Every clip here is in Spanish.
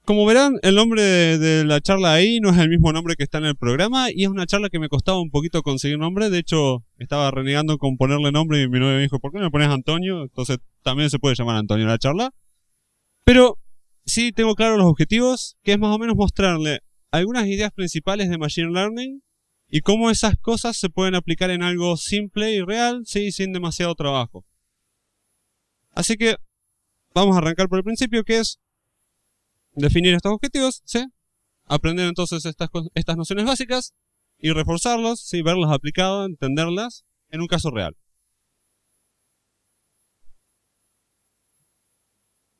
Como verán, el nombre de la charla ahí no es el mismo nombre que está en el programa y es una charla que me costaba un poquito conseguir nombre. De hecho, estaba renegando con ponerle nombre y mi novia me dijo, ¿por qué no le pones Antonio? Entonces también se puede llamar Antonio la charla. Pero sí tengo claro los objetivos, que es más o menos mostrarle algunas ideas principales de Machine Learning y cómo esas cosas se pueden aplicar en algo simple y real, sí, sin demasiado trabajo. Así que vamos a arrancar por el principio, que es definir estos objetivos, ¿sí? Aprender entonces estas nociones básicas y reforzarlos, ¿sí? Verlas aplicadas, entenderlas en un caso real.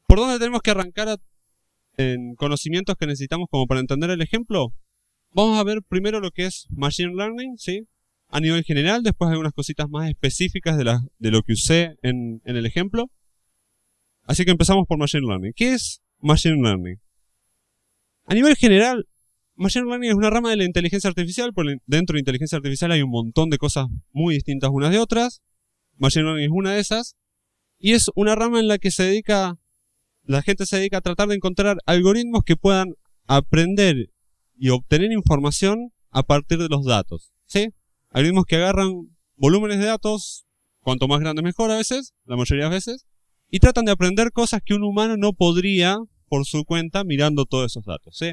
¿Por dónde tenemos que arrancar en conocimientos que necesitamos como para entender el ejemplo? Vamos a ver primero lo que es Machine Learning, ¿sí? A nivel general, después algunas cositas más específicas de lo que usé en el ejemplo. Así que empezamos por Machine Learning. ¿Qué es Machine Learning? A nivel general, Machine Learning es una rama de la inteligencia artificial, porque dentro de inteligencia artificial hay un montón de cosas muy distintas unas de otras. Machine Learning es una de esas. Y es una rama en la que la gente se dedica a tratar de encontrar algoritmos que puedan aprender y obtener información a partir de los datos, ¿sí? Algoritmos que agarran volúmenes de datos, cuanto más grandes mejor a veces, la mayoría de veces, y tratan de aprender cosas que un humano no podría por su cuenta mirando todos esos datos, ¿sí?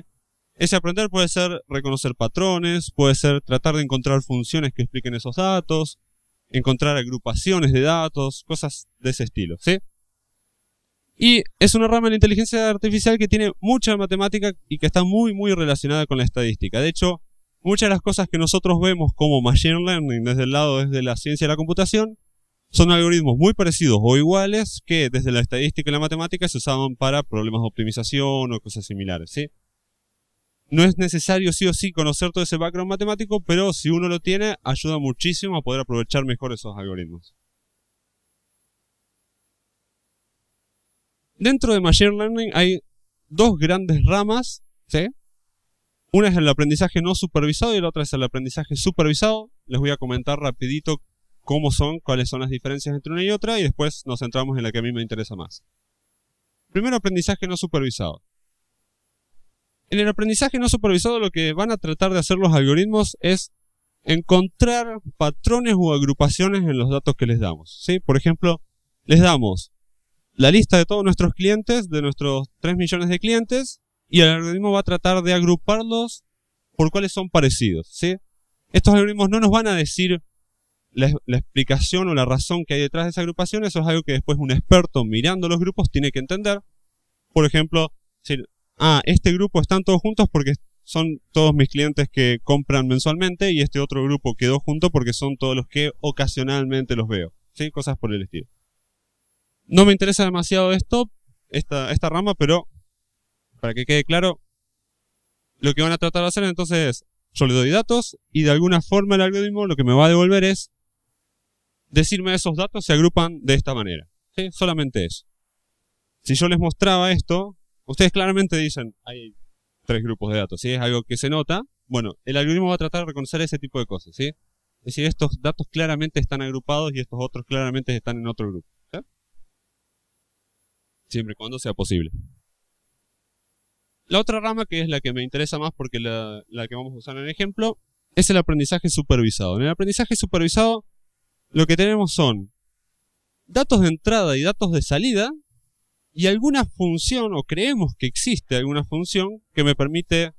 Ese aprender puede ser reconocer patrones, puede ser tratar de encontrar funciones que expliquen esos datos, encontrar agrupaciones de datos, cosas de ese estilo, ¿sí? Y es una rama de la inteligencia artificial que tiene mucha matemática y que está muy, muy relacionada con la estadística. De hecho, muchas de las cosas que nosotros vemos como Machine Learning desde la ciencia de la computación son algoritmos muy parecidos o iguales que desde la estadística y la matemática se usaban para problemas de optimización o cosas similares, ¿sí? No es necesario sí o sí conocer todo ese background matemático, pero si uno lo tiene, ayuda muchísimo a poder aprovechar mejor esos algoritmos. Dentro de Machine Learning hay dos grandes ramas, ¿sí? Una es el aprendizaje no supervisado y la otra es el aprendizaje supervisado. Les voy a comentar rapidito cuáles son las diferencias entre una y otra, y después nos centramos en la que a mí me interesa más. Primero, aprendizaje no supervisado. En el aprendizaje no supervisado lo que van a tratar de hacer los algoritmos es encontrar patrones o agrupaciones en los datos que les damos, ¿sí? Por ejemplo, les damos la lista de todos nuestros clientes, de nuestros 3 millones de clientes, y el algoritmo va a tratar de agruparlos por cuáles son parecidos, ¿sí? Estos algoritmos no nos van a decir la explicación o la razón que hay detrás de esa agrupación. Eso es algo que después un experto mirando los grupos tiene que entender. Por ejemplo, decir, este grupo están todos juntos porque son todos mis clientes que compran mensualmente y este otro grupo quedó junto porque son todos los que ocasionalmente los veo, ¿sí? Cosas por el estilo. No me interesa demasiado esta rama, pero para que quede claro, lo que van a tratar de hacer entonces es, yo le doy datos y de alguna forma el algoritmo lo que me va a devolver es decirme esos datos se agrupan de esta manera, ¿sí? Solamente eso. Si yo les mostraba esto, ustedes claramente dicen, hay 3 grupos de datos, ¿sí? Es algo que se nota. Bueno, el algoritmo va a tratar de reconocer ese tipo de cosas, ¿sí? Es decir, estos datos claramente están agrupados y estos otros claramente están en otro grupo, ¿sí? Siempre y cuando sea posible. La otra rama, que es la que me interesa más porque la que vamos a usar en el ejemplo, es el aprendizaje supervisado. En el aprendizaje supervisado, lo que tenemos son datos de entrada y datos de salida y alguna función, o creemos que existe alguna función que me permite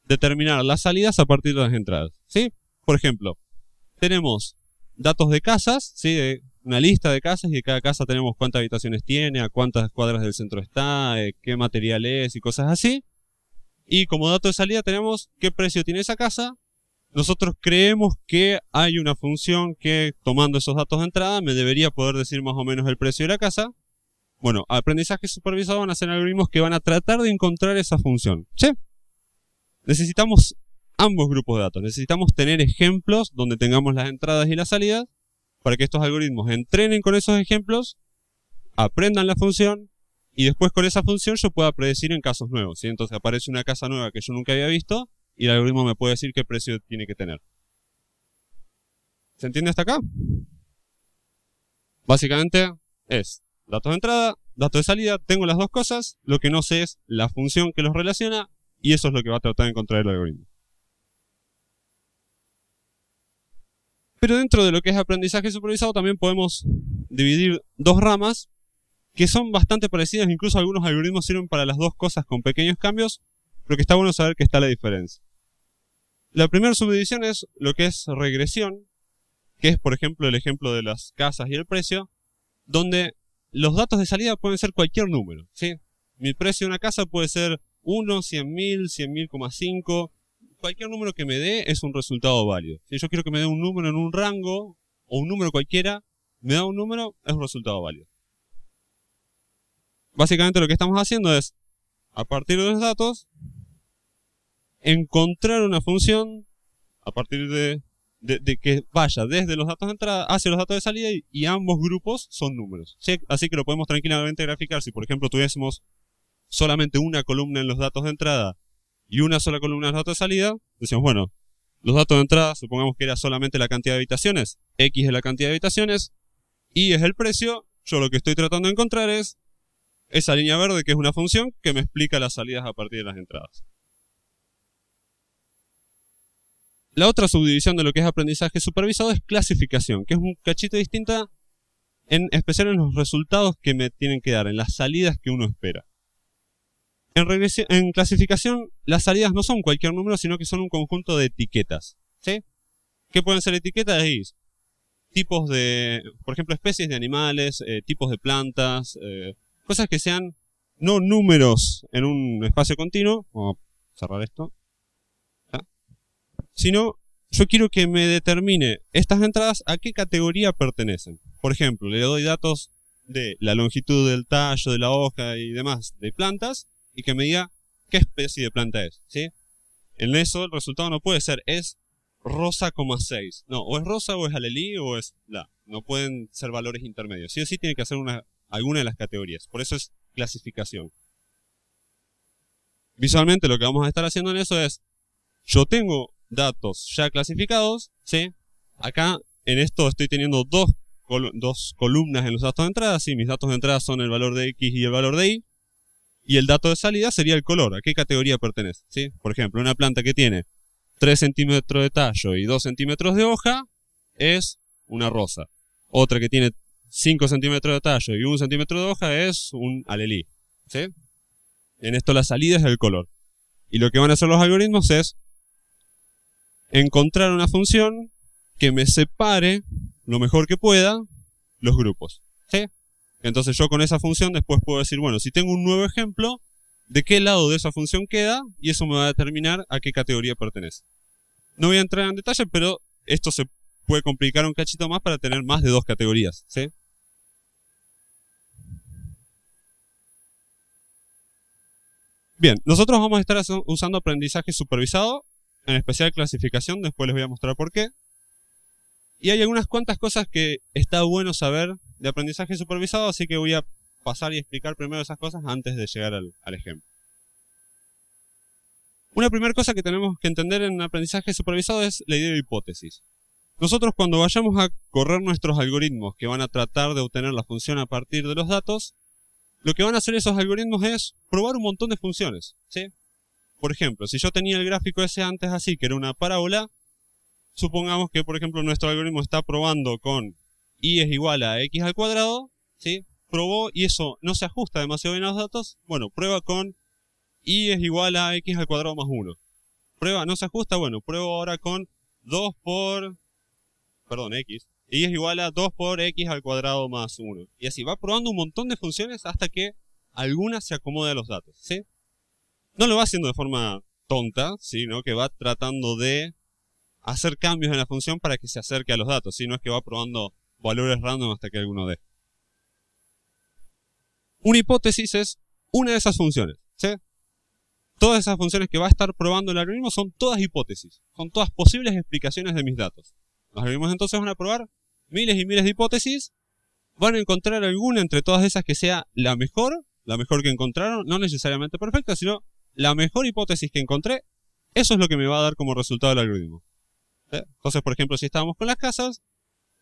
determinar las salidas a partir de las entradas, ¿sí? Por ejemplo, tenemos datos de casas, ¿sí? De una lista de casas y de cada casa tenemos cuántas habitaciones tiene, a cuántas cuadras del centro está, qué material es y cosas así. Y como dato de salida tenemos qué precio tiene esa casa. Nosotros creemos que hay una función que, tomando esos datos de entrada, me debería poder decir más o menos el precio de la casa. Bueno, aprendizaje supervisado van a ser algoritmos que van a tratar de encontrar esa función, ¿sí? Necesitamos ambos grupos de datos. Necesitamos tener ejemplos donde tengamos las entradas y las salidas para que estos algoritmos entrenen con esos ejemplos, aprendan la función y después con esa función yo pueda predecir en casos nuevos, ¿sí? Entonces aparece una casa nueva que yo nunca había visto y el algoritmo me puede decir qué precio tiene que tener. ¿Se entiende hasta acá? Básicamente es datos de entrada, dato de salida, tengo las dos cosas, lo que no sé es la función que los relaciona, y eso es lo que va a tratar de encontrar el algoritmo. Pero dentro de lo que es aprendizaje supervisado también podemos dividir dos ramas que son bastante parecidas, incluso algunos algoritmos sirven para las dos cosas con pequeños cambios, pero que está bueno saber que está la diferencia. La primera subdivisión es lo que es regresión, que es por ejemplo el ejemplo de las casas y el precio, donde los datos de salida pueden ser cualquier número, ¿sí? Mi precio de una casa puede ser 1, 100.000, 100.000,5. Cualquier número que me dé es un resultado válido. Si yo quiero que me dé un número en un rango, o un número cualquiera, me da un número, es un resultado válido. Básicamente lo que estamos haciendo es, a partir de los datos, encontrar una función, a partir de que vaya desde los datos de entrada hacia los datos de salida, y ambos grupos son números, ¿sí? Así que lo podemos tranquilamente graficar. Si por ejemplo tuviésemos solamente una columna en los datos de entrada y una sola columna en los datos de salida, decimos, bueno, los datos de entrada, supongamos que era solamente la cantidad de habitaciones, X es la cantidad de habitaciones, Y es el precio. Yo lo que estoy tratando de encontrar es esa línea verde, que es una función que me explica las salidas a partir de las entradas. La otra subdivisión de lo que es aprendizaje supervisado es clasificación, que es un cachito distinta, en especial en los resultados que me tienen que dar, en las salidas que uno espera. En clasificación, las salidas no son cualquier número, sino que son un conjunto de etiquetas, ¿sí? ¿Qué pueden ser etiquetas? Es tipos de, por ejemplo, especies de animales, tipos de plantas, cosas que sean no números en un espacio continuo. Vamos a cerrar esto. ¿Ya? Sino, yo quiero que me determine estas entradas a qué categoría pertenecen. Por ejemplo, le doy datos de la longitud del tallo, de la hoja y demás de plantas, y que me diga qué especie de planta es, ¿sí? En eso el resultado no puede ser es rosa, 6. No, o es rosa, o es alelí, o es la. No pueden ser valores intermedios. Sí o sí tiene que hacer alguna de las categorías. Por eso es clasificación. Visualmente lo que vamos a estar haciendo en eso es, yo tengo datos ya clasificados, ¿sí? Acá en esto estoy teniendo dos columnas en los datos de entrada. Sí, mis datos de entrada son el valor de X y el valor de Y. Y el dato de salida sería el color, a qué categoría pertenece, ¿sí? Por ejemplo, una planta que tiene 3 centímetros de tallo y 2 centímetros de hoja es una rosa. Otra que tiene 5 centímetros de tallo y 1 centímetro de hoja es un alelí, ¿sí? En esto la salida es el color. Y lo que van a hacer los algoritmos es encontrar una función que me separe lo mejor que pueda los grupos, ¿sí? Entonces yo con esa función después puedo decir, bueno, si tengo un nuevo ejemplo, ¿de qué lado de esa función queda? Y eso me va a determinar a qué categoría pertenece. No voy a entrar en detalle, pero esto se puede complicar un cachito más para tener más de 2 categorías, ¿sí? Bien, nosotros vamos a estar usando aprendizaje supervisado, en especial clasificación, después les voy a mostrar por qué. Y hay algunas cuantas cosas que está bueno saber de aprendizaje supervisado, así que voy a pasar y explicar primero esas cosas antes de llegar al ejemplo. Una primera cosa que tenemos que entender en aprendizaje supervisado es la idea de hipótesis. Nosotros cuando vayamos a correr nuestros algoritmos que van a tratar de obtener la función a partir de los datos, lo que van a hacer esos algoritmos es probar un montón de funciones, ¿sí? Por ejemplo, si yo tenía el gráfico ese antes así, que era una parábola, supongamos que, por ejemplo, nuestro algoritmo está probando con y es igual a x al cuadrado, ¿sí? Probó y eso no se ajusta demasiado bien a los datos. Bueno, prueba con y es igual a x al cuadrado más 1. Prueba, no se ajusta, bueno, pruebo ahora con 2 por, perdón, x. Y es igual a 2 por x al cuadrado más 1. Y así va probando un montón de funciones hasta que alguna se acomode a los datos, ¿sí? No lo va haciendo de forma tonta, sino que va tratando de hacer cambios en la función para que se acerque a los datos, ¿sí? No es que va probando valores random hasta que alguno dé. Una hipótesis es una de esas funciones, ¿sí? Todas esas funciones que va a estar probando el algoritmo son todas hipótesis, son todas posibles explicaciones de mis datos. Los algoritmos entonces van a probar miles y miles de hipótesis, van a encontrar alguna entre todas esas que sea la mejor que encontraron, no necesariamente perfecta, sino la mejor hipótesis que encontré. Eso es lo que me va a dar como resultado el algoritmo. Entonces, por ejemplo, si estábamos con las casas,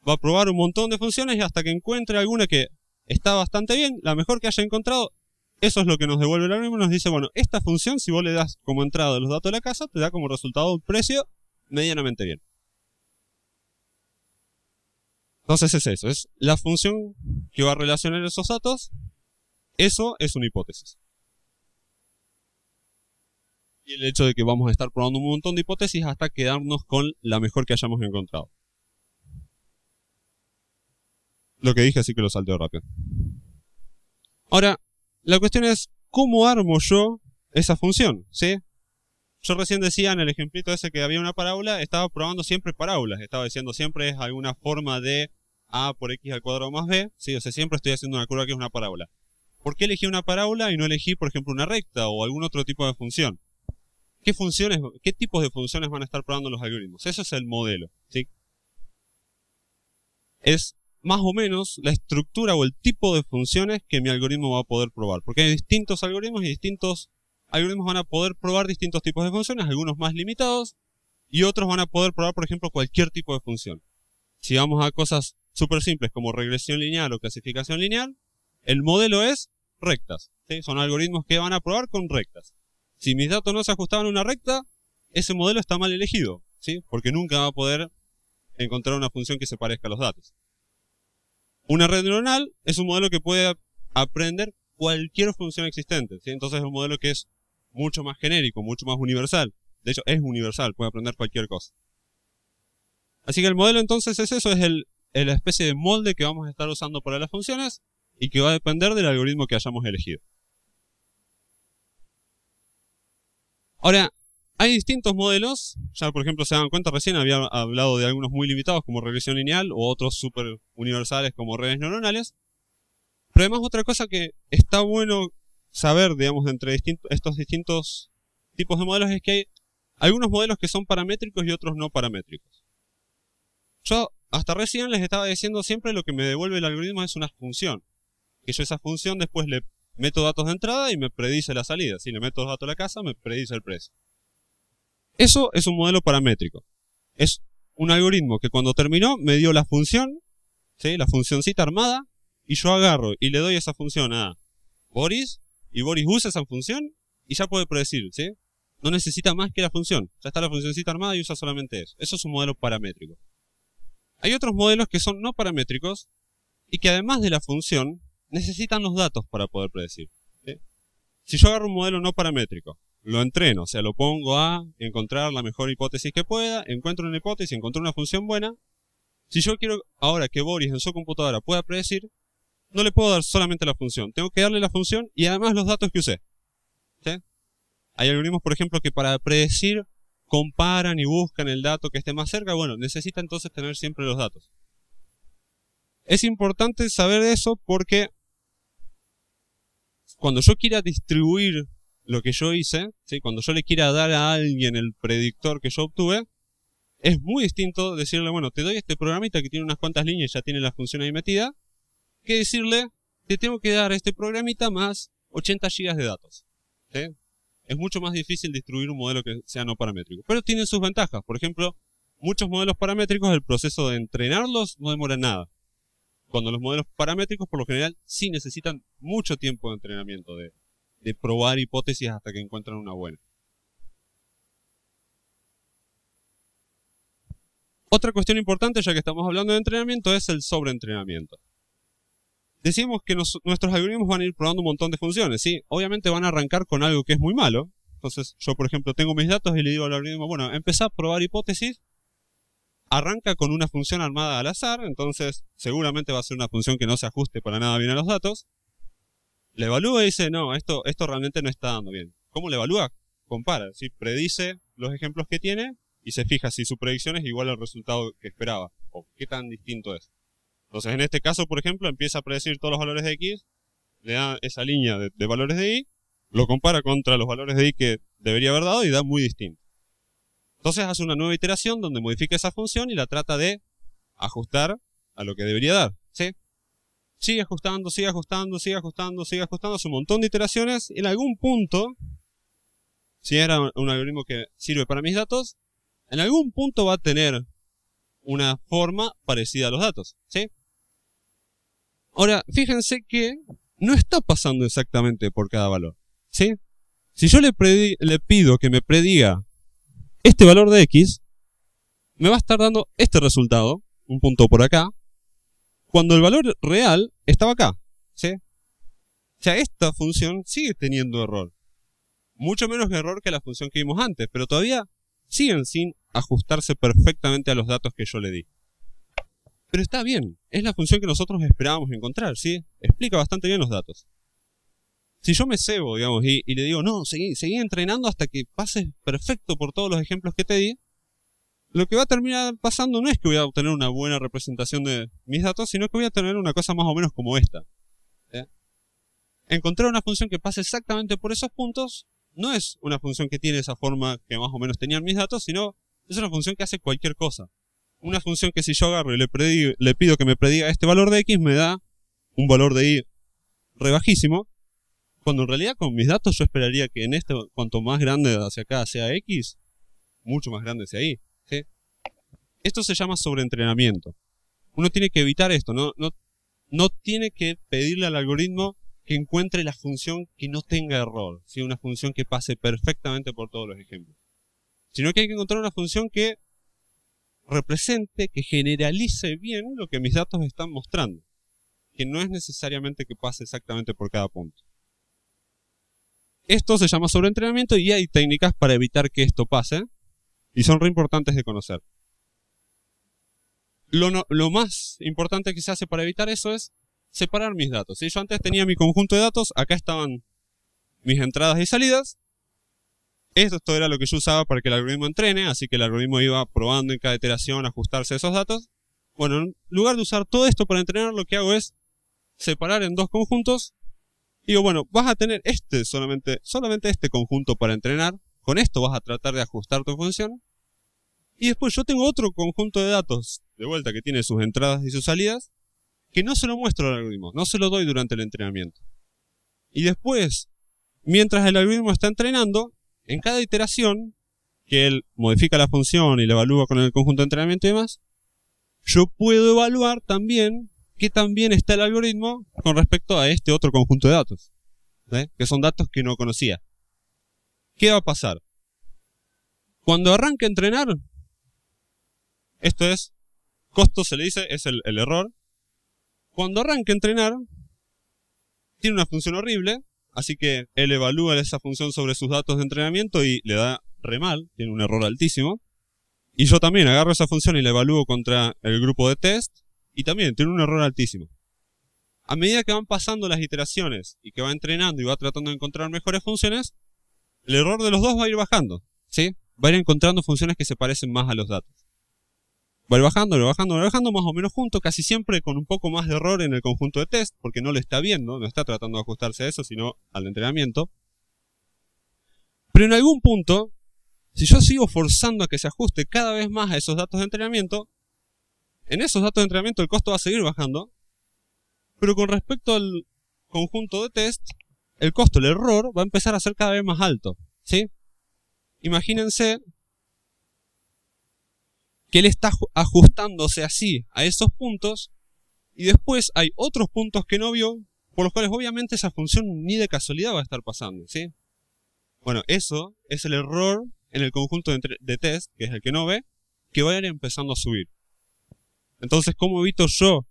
va a probar un montón de funciones y hasta que encuentre alguna que está bastante bien, la mejor que haya encontrado. Eso es lo que nos devuelve el algoritmo. Nos dice, bueno, esta función, si vos le das como entrada los datos de la casa, te da como resultado un precio medianamente bien. Entonces es eso, es la función que va a relacionar esos datos. Eso es una hipótesis. Y el hecho de que vamos a estar probando un montón de hipótesis hasta quedarnos con la mejor que hayamos encontrado. Lo que dije, así que lo salteo rápido. Ahora, la cuestión es, ¿cómo armo yo esa función? ¿Sí? Yo recién decía en el ejemplito ese que había una parábola, estaba probando siempre parábolas. Estaba diciendo siempre es alguna forma de a por x al cuadrado más b. ¿Sí? O sea, siempre estoy haciendo una curva que es una parábola. ¿Por qué elegí una parábola y no elegí, por ejemplo, una recta o algún otro tipo de función? ¿Qué tipos de funciones van a estar probando los algoritmos? Eso es el modelo. ¿Sí? Es más o menos la estructura o el tipo de funciones que mi algoritmo va a poder probar. Porque hay distintos algoritmos y distintos algoritmos van a poder probar distintos tipos de funciones, algunos más limitados y otros van a poder probar, por ejemplo, cualquier tipo de función. Si vamos a cosas súper simples como regresión lineal o clasificación lineal, el modelo es rectas. ¿Sí? Son algoritmos que van a probar con rectas. Si mis datos no se ajustaban a una recta, ese modelo está mal elegido, ¿sí? Porque nunca va a poder encontrar una función que se parezca a los datos. Una red neuronal es un modelo que puede aprender cualquier función existente, ¿sí? Entonces es un modelo que es mucho más genérico, mucho más universal. De hecho, es universal, puede aprender cualquier cosa. Así que el modelo entonces es eso, es la especie de molde que vamos a estar usando para las funciones y que va a depender del algoritmo que hayamos elegido. Ahora, hay distintos modelos, ya por ejemplo se dan cuenta, recién había hablado de algunos muy limitados como regresión lineal o otros súper universales como redes neuronales. Pero además otra cosa que está bueno saber, digamos, entre estos distintos tipos de modelos es que hay algunos modelos que son paramétricos y otros no paramétricos. Yo hasta recién les estaba diciendo siempre lo que me devuelve el algoritmo es una función. Que yo esa función después le meto datos de entrada y me predice la salida. Si le meto los datos a la casa, me predice el precio. Eso es un modelo paramétrico. Es un algoritmo que cuando terminó me dio la función, ¿sí? La funcioncita armada, y yo agarro y le doy esa función a Boris, y Boris usa esa función y ya puede predecir, ¿sí? No necesita más que la función. Ya está la funcioncita armada y usa solamente eso. Eso es un modelo paramétrico. Hay otros modelos que son no paramétricos y que además de la función necesitan los datos para poder predecir, ¿sí? Si yo agarro un modelo no paramétrico, lo entreno, o sea, lo pongo a encontrar la mejor hipótesis que pueda, encuentro una hipótesis, encuentro una función buena. Si yo quiero ahora que Boris en su computadora pueda predecir, no le puedo dar solamente la función, tengo que darle la función y además los datos que usé, ¿sí? Hay algoritmos, por ejemplo, que para predecir comparan y buscan el dato que esté más cerca. Bueno, necesita entonces tener siempre los datos. Es importante saber eso porque cuando yo quiera distribuir lo que yo hice, ¿sí? Cuando yo le quiera dar a alguien el predictor que yo obtuve, es muy distinto decirle, bueno, te doy este programita que tiene unas cuantas líneas y ya tiene la función ahí metida, que decirle, te tengo que dar este programita más 80 GB de datos, ¿sí? Es mucho más difícil distribuir un modelo que sea no paramétrico. Pero tiene sus ventajas. Por ejemplo, muchos modelos paramétricos, el proceso de entrenarlos no demora nada. Cuando los modelos paramétricos, por lo general, sí necesitan mucho tiempo de entrenamiento, de probar hipótesis hasta que encuentran una buena. Otra cuestión importante, ya que estamos hablando de entrenamiento, es el sobreentrenamiento. Decimos que nuestros algoritmos van a ir probando un montón de funciones, ¿sí? Obviamente van a arrancar con algo que es muy malo. Entonces, yo, por ejemplo, tengo mis datos y le digo al algoritmo, bueno, empezá a probar hipótesis. Arranca con una función armada al azar, entonces seguramente va a ser una función que no se ajuste para nada bien a los datos. Le evalúa y dice, no, esto realmente no está dando bien. ¿Cómo le evalúa? Compara, ¿sí? Predice los ejemplos que tiene y se fija si su predicción es igual al resultado que esperaba o qué tan distinto es. Entonces, en este caso, por ejemplo, empieza a predecir todos los valores de X, le da esa línea de valores de Y, lo compara contra los valores de Y que debería haber dado y da muy distinto. Entonces hace una nueva iteración donde modifica esa función y la trata de ajustar a lo que debería dar, ¿sí? Sigue ajustando, sigue ajustando, sigue ajustando, sigue ajustando, hace un montón de iteraciones y en algún punto, si era un algoritmo que sirve para mis datos, en algún punto va a tener una forma parecida a los datos, ¿sí? Ahora, fíjense que no está pasando exactamente por cada valor, ¿sí? Si yo le pido que me prediga este valor de x, me va a estar dando este resultado, un punto por acá, cuando el valor real estaba acá, ¿sí? O sea, esta función sigue teniendo error. Mucho menos error que la función que vimos antes, pero todavía siguen sin ajustarse perfectamente a los datos que yo le di. Pero está bien, es la función que nosotros esperábamos encontrar, ¿sí? Explica bastante bien los datos. Si yo me cebo, digamos, y le digo, no, seguí entrenando hasta que pases perfecto por todos los ejemplos que te di, lo que va a terminar pasando no es que voy a obtener una buena representación de mis datos, sino que voy a tener una cosa más o menos como esta. ¿Sí? Encontrar una función que pase exactamente por esos puntos no es una función que tiene esa forma que más o menos tenían mis datos, sino es una función que hace cualquier cosa. Una función que si yo agarro y le pido que me prediga este valor de x, me da un valor de y re bajísimo, cuando en realidad con mis datos yo esperaría que en este, cuanto más grande hacia acá sea x, mucho más grande sea y. ¿Sí? Esto se llama sobreentrenamiento. Uno tiene que evitar esto, no tiene que pedirle al algoritmo que encuentre la función que no tenga error, ¿sí? Una función que pase perfectamente por todos los ejemplos. Sino que hay que encontrar una función que represente, que generalice bien lo que mis datos están mostrando, que no es necesariamente que pase exactamente por cada punto. Esto se llama sobreentrenamiento y hay técnicas para evitar que esto pase, y son re importantes de conocer. Lo más importante que se hace para evitar eso es separar mis datos. ¿Sí? Yo antes tenía mi conjunto de datos, acá estaban mis entradas y salidas. Esto era lo que yo usaba para que el algoritmo entrene, así que el algoritmo iba probando en cada iteración ajustarse a esos datos. Bueno, en lugar de usar todo esto para entrenar, lo que hago es separar en dos conjuntos. Y digo, bueno, vas a tener solamente este conjunto para entrenar. Con esto vas a tratar de ajustar tu función. Y después yo tengo otro conjunto de datos, de vuelta, que tiene sus entradas y sus salidas, que no se lo muestro al algoritmo, no se lo doy durante el entrenamiento. Y después, mientras el algoritmo está entrenando, en cada iteración, que él modifica la función y la evalúa con el conjunto de entrenamiento y demás, yo puedo evaluar también qué tan bien está el algoritmo con respecto a este otro conjunto de datos, ¿sí? Que son datos que no conocía. ¿Qué va a pasar? Cuando arranque a entrenar, esto es, costo se le dice, es el error. Cuando arranque a entrenar, tiene una función horrible, así que él evalúa esa función sobre sus datos de entrenamiento y le da re mal, tiene un error altísimo. Y yo también agarro esa función y la evalúo contra el grupo de test y también tiene un error altísimo. A medida que van pasando las iteraciones y que va entrenando y va tratando de encontrar mejores funciones, el error de los dos va a ir bajando, ¿sí? Va a ir encontrando funciones que se parecen más a los datos. Va a ir bajando, más o menos junto, casi siempre con un poco más de error en el conjunto de test, porque no lo está viendo, no está tratando de ajustarse a eso, sino al entrenamiento. Pero en algún punto, si yo sigo forzando a que se ajuste cada vez más a esos datos de entrenamiento, en esos datos de entrenamiento el costo va a seguir bajando, pero con respecto al conjunto de test, el costo, el error, va a empezar a ser cada vez más alto, ¿sí? Imagínense que él está ajustándose así a esos puntos y después hay otros puntos que no vio, por los cuales obviamente esa función ni de casualidad va a estar pasando, ¿sí? Bueno, eso es el error en el conjunto de test, que es el que no ve, que va a ir empezando a subir. Entonces, ¿cómo evito yo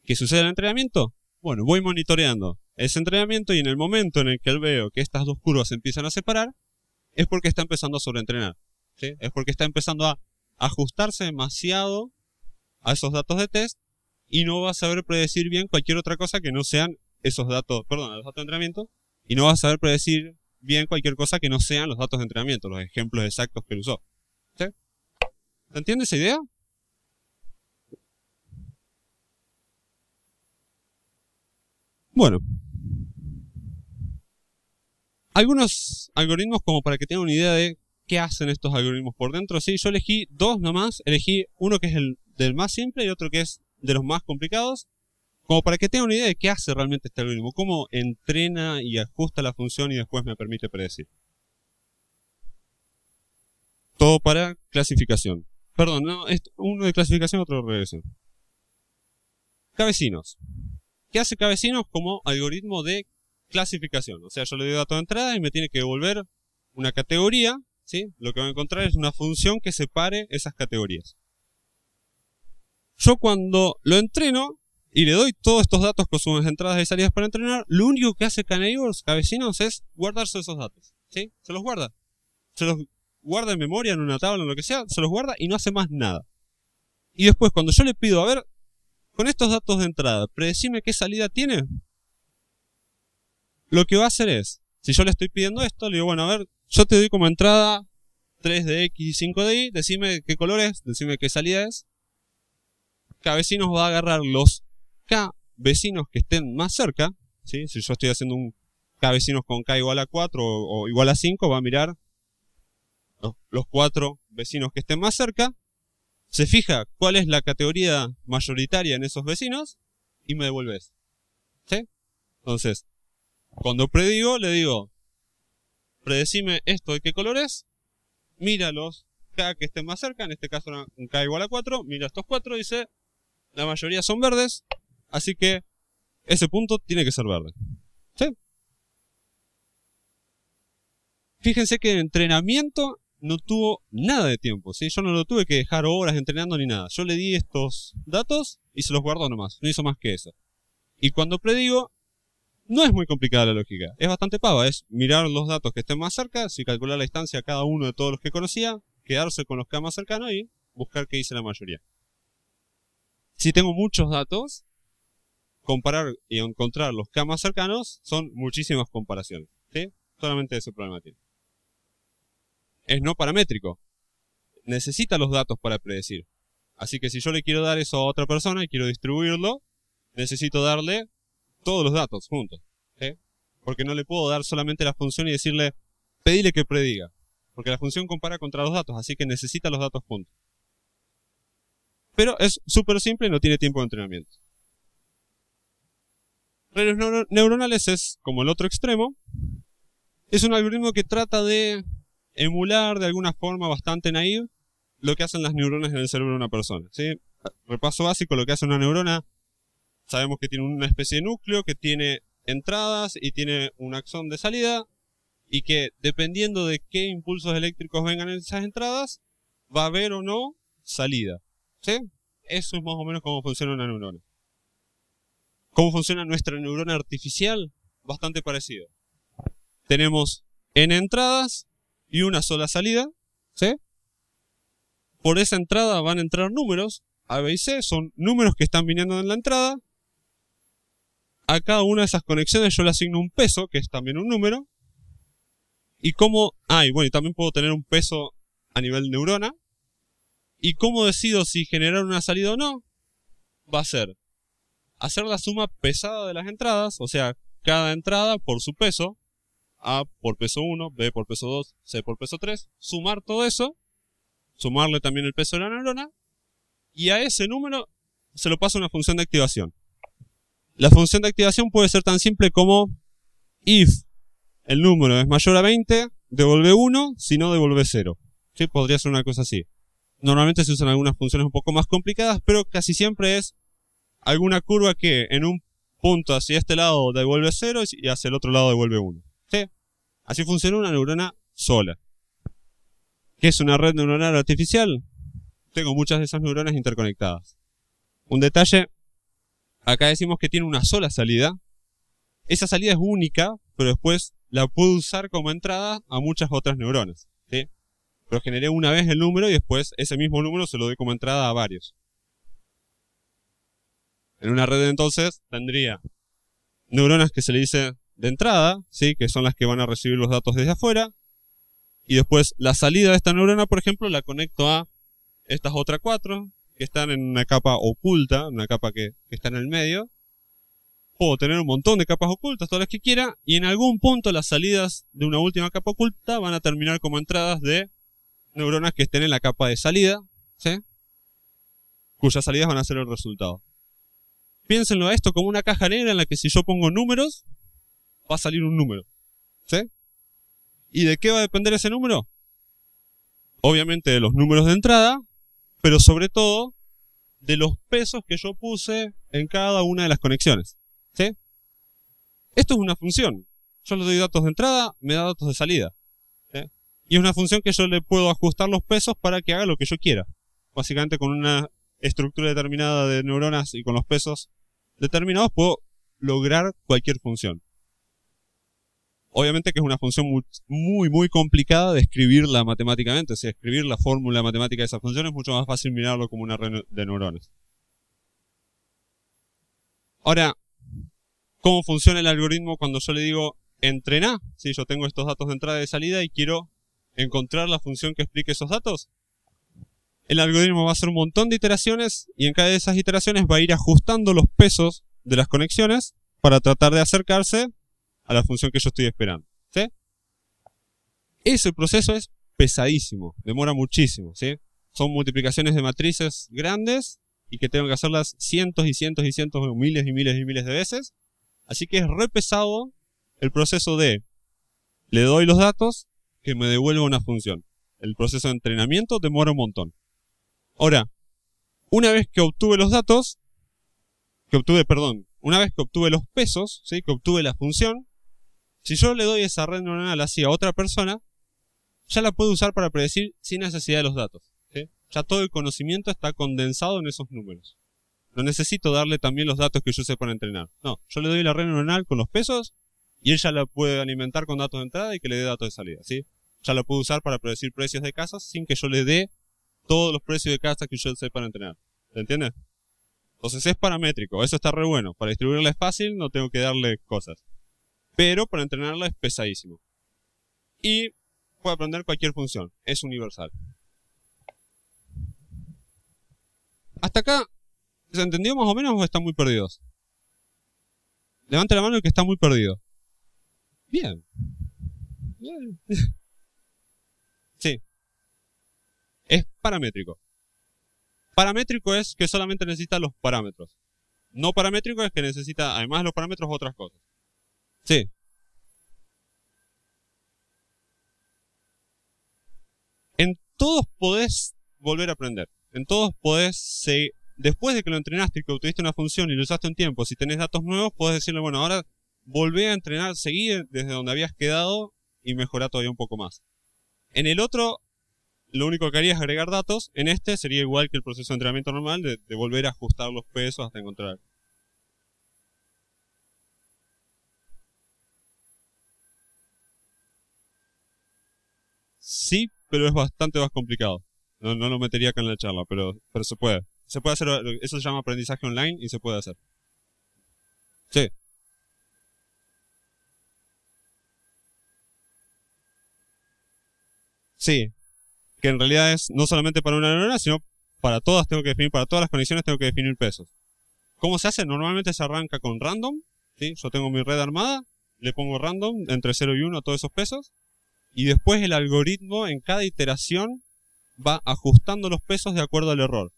que suceda el entrenamiento? Bueno, voy monitoreando ese entrenamiento y en el momento en el que veo que estas dos curvas se empiezan a separar, es porque está empezando a sobreentrenar, ¿sí? Es porque está empezando a ajustarse demasiado a esos datos de test y no va a saber predecir bien cualquier otra cosa que no sean esos datos, perdón, los datos de entrenamiento, y no va a saber predecir bien cualquier cosa que no sean los datos de entrenamiento, los ejemplos exactos que él usó. ¿Sí? ¿Se entiende esa idea? Bueno. Algunos algoritmos como para que tengan una idea de qué hacen estos algoritmos por dentro. Sí, yo elegí dos nomás. Elegí uno que es el del más simple y otro que es de los más complicados. Como para que tengan una idea de qué hace realmente este algoritmo. Cómo entrena y ajusta la función y después me permite predecir. Todo para clasificación. Perdón, no, uno de clasificación, otro de regresión. Cabecinos. ¿Qué hace cada vecino? Como algoritmo de clasificación. O sea, yo le doy dato de entrada y me tiene que devolver una categoría, ¿sí? Lo que voy a encontrar es una función que separe esas categorías. Yo cuando lo entreno y le doy todos estos datos con sus entradas y salidas para entrenar, lo único que hace K-Neighbors, K-Vecinos, es guardarse esos datos, ¿sí? Se los guarda. Se los guarda en memoria, en una tabla, en lo que sea, se los guarda y no hace más nada. Y después, cuando yo le pido, a ver, con estos datos de entrada, predecime qué salida tiene, lo que va a hacer es, si yo le estoy pidiendo esto, le digo, bueno, a ver, yo te doy como entrada 3 de X y 5 de Y, decime qué color es, decime qué salida es. K-Vecinos va a agarrar los K-Vecinos que estén más cerca, ¿sí? Si yo estoy haciendo un K-Vecinos con K igual a 4 o igual a 5, va a mirar los 4 vecinos que estén más cerca, se fija cuál es la categoría mayoritaria en esos vecinos y me devuelve eso, ¿sí? Entonces, cuando predigo, le digo, predecime esto de qué color es, mira los K que estén más cerca, en este caso un K igual a 4, mira estos 4 y dice, la mayoría son verdes, así que ese punto tiene que ser verde, ¿sí? Fíjense que el entrenamiento no tuvo nada de tiempo, ¿sí? Yo no lo tuve que dejar horas entrenando ni nada. Yo le di estos datos y se los guardo nomás, no hizo más que eso. Y cuando predigo, no es muy complicada la lógica, es bastante pava, es mirar los datos que estén más cerca, si calcular la distancia a cada uno de todos los que conocía, quedarse con los K más cercanos y buscar qué dice la mayoría. Si tengo muchos datos, comparar y encontrar los K más cercanos son muchísimas comparaciones, ¿sí? Solamente ese problema tiene. Es no paramétrico. Necesita los datos para predecir. Así que si yo le quiero dar eso a otra persona y quiero distribuirlo, necesito darle todos los datos juntos, ¿sí? Porque no le puedo dar solamente la función y decirle, pedile que prediga. Porque la función compara contra los datos, así que necesita los datos juntos. Pero es súper simple y no tiene tiempo de entrenamiento. Redes neuronales es como el otro extremo. Es un algoritmo que trata de emular de alguna forma bastante naive lo que hacen las neuronas en el cerebro de una persona, ¿sí? Repaso básico, lo que hace una neurona, sabemos que tiene una especie de núcleo, que tiene entradas y tiene un axón de salida, y que dependiendo de qué impulsos eléctricos vengan en esas entradas, va a haber o no salida, ¿sí? Eso es más o menos cómo funciona una neurona. ¿Cómo funciona nuestra neurona artificial? Bastante parecido. Tenemos n entradas y una sola salida, ¿sí? Por esa entrada van a entrar números, A, B y C, son números que están viniendo en la entrada. A cada una de esas conexiones yo le asigno un peso, que es también un número. Y cómo, y bueno, y también puedo tener un peso a nivel neurona. Y cómo decido si generar una salida o no, va a ser hacer la suma pesada de las entradas, o sea, cada entrada por su peso, A por peso 1, B por peso 2, C por peso 3, sumar todo eso, sumarle también el peso de la neurona, y a ese número se lo pasa una función de activación. La función de activación puede ser tan simple como if el número es mayor a 20, devuelve 1, si no devuelve 0. ¿Sí? Podría ser una cosa así. Normalmente se usan algunas funciones un poco más complicadas, pero casi siempre es alguna curva que en un punto hacia este lado devuelve 0 y hacia el otro lado devuelve 1. ¿Sí? Así funciona una neurona sola. ¿Qué es una red neuronal artificial? Tengo muchas de esas neuronas interconectadas. Un detalle, acá decimos que tiene una sola salida. Esa salida es única, pero después la puedo usar como entrada a muchas otras neuronas, ¿sí? Pero generé una vez el número y después ese mismo número se lo doy como entrada a varios. En una red entonces tendría neuronas que se le dice de entrada, ¿sí? Que son las que van a recibir los datos desde afuera. Y después la salida de esta neurona, por ejemplo, la conecto a estas otras 4 que están en una capa oculta, una capa que está en el medio. Puedo tener un montón de capas ocultas, todas las que quiera, y en algún punto las salidas de una última capa oculta van a terminar como entradas de neuronas que estén en la capa de salida, ¿sí? Cuyas salidas van a ser el resultado. Piénsenlo a esto como una caja negra en la que si yo pongo números, va a salir un número, ¿sí? ¿Y de qué va a depender ese número? Obviamente de los números de entrada, pero sobre todo de los pesos que yo puse en cada una de las conexiones, ¿Sí? Esto es una función. Yo le doy datos de entrada, me da datos de salida. ¿Sí? Y es una función que yo le puedo ajustar los pesos para que haga lo que yo quiera. Básicamente con una estructura determinada de neuronas y con los pesos determinados puedo lograr cualquier función. Obviamente que es una función muy complicada de escribirla matemáticamente. O sea, escribir la fórmula matemática de esa función es mucho más fácil mirarlo como una red de neuronas. Ahora, ¿cómo funciona el algoritmo cuando yo le digo entrená? Si yo tengo estos datos de entrada y de salida y quiero encontrar la función que explique esos datos. El algoritmo va a hacer un montón de iteraciones y en cada de esas iteraciones va a ir ajustando los pesos de las conexiones para tratar de acercarse a la función que yo estoy esperando. ¿Sí? Ese proceso es pesadísimo, demora muchísimo. ¿Sí? Son multiplicaciones de matrices grandes y que tengo que hacerlas cientos y cientos y cientos, miles y miles y miles de veces. Así que es re pesado el proceso de le doy los datos que me devuelva una función. El proceso de entrenamiento demora un montón. Ahora, una vez que obtuve los datos, una vez que obtuve los pesos, ¿sí? Que obtuve la función, si yo le doy esa red neuronal así a otra persona, ya la puedo usar para predecir sin necesidad de los datos. ¿Sí? Ya todo el conocimiento está condensado en esos números. No necesito darle también los datos que yo sé para entrenar. No, yo le doy la red neuronal con los pesos y ella la puede alimentar con datos de entrada y que le dé datos de salida. ¿Sí? Ya la puedo usar para predecir precios de casas sin que yo le dé todos los precios de casas que yo sé para entrenar. ¿Se entiende? Entonces es paramétrico, eso está re bueno. Para distribuirla es fácil, no tengo que darle cosas. Pero para entrenarla es pesadísimo. Y puede aprender cualquier función, es universal. ¿Hasta acá se entendió más o menos o están muy perdidos? Levante la mano el que está muy perdido. Bien. Bien. Sí. Es paramétrico. Paramétrico es que solamente necesita los parámetros. No paramétrico es que necesita, además de los parámetros, otras cosas. Sí. En todos podés volver a aprender. En todos podés, después de que lo entrenaste y que obtuviste una función y lo usaste un tiempo, si tenés datos nuevos, podés decirle, bueno, ahora volvé a entrenar, seguí desde donde habías quedado y mejorá todavía un poco más. En el otro, lo único que haría es agregar datos. En este sería igual que el proceso de entrenamiento normal, de volver a ajustar los pesos hasta encontrar. Sí, pero es bastante más complicado. No lo metería acá en la charla, pero se puede. Se puede hacer, eso se llama aprendizaje online y se puede hacer. Sí. Sí, que en realidad es no solamente para una neurona, sino para todas tengo que definir, para todas las conexiones tengo que definir pesos. ¿Cómo se hace? Normalmente se arranca con random, ¿sí? Yo tengo mi red armada, le pongo random entre 0 y 1 a todos esos pesos, y después el algoritmo en cada iteración va ajustando los pesos de acuerdo al error.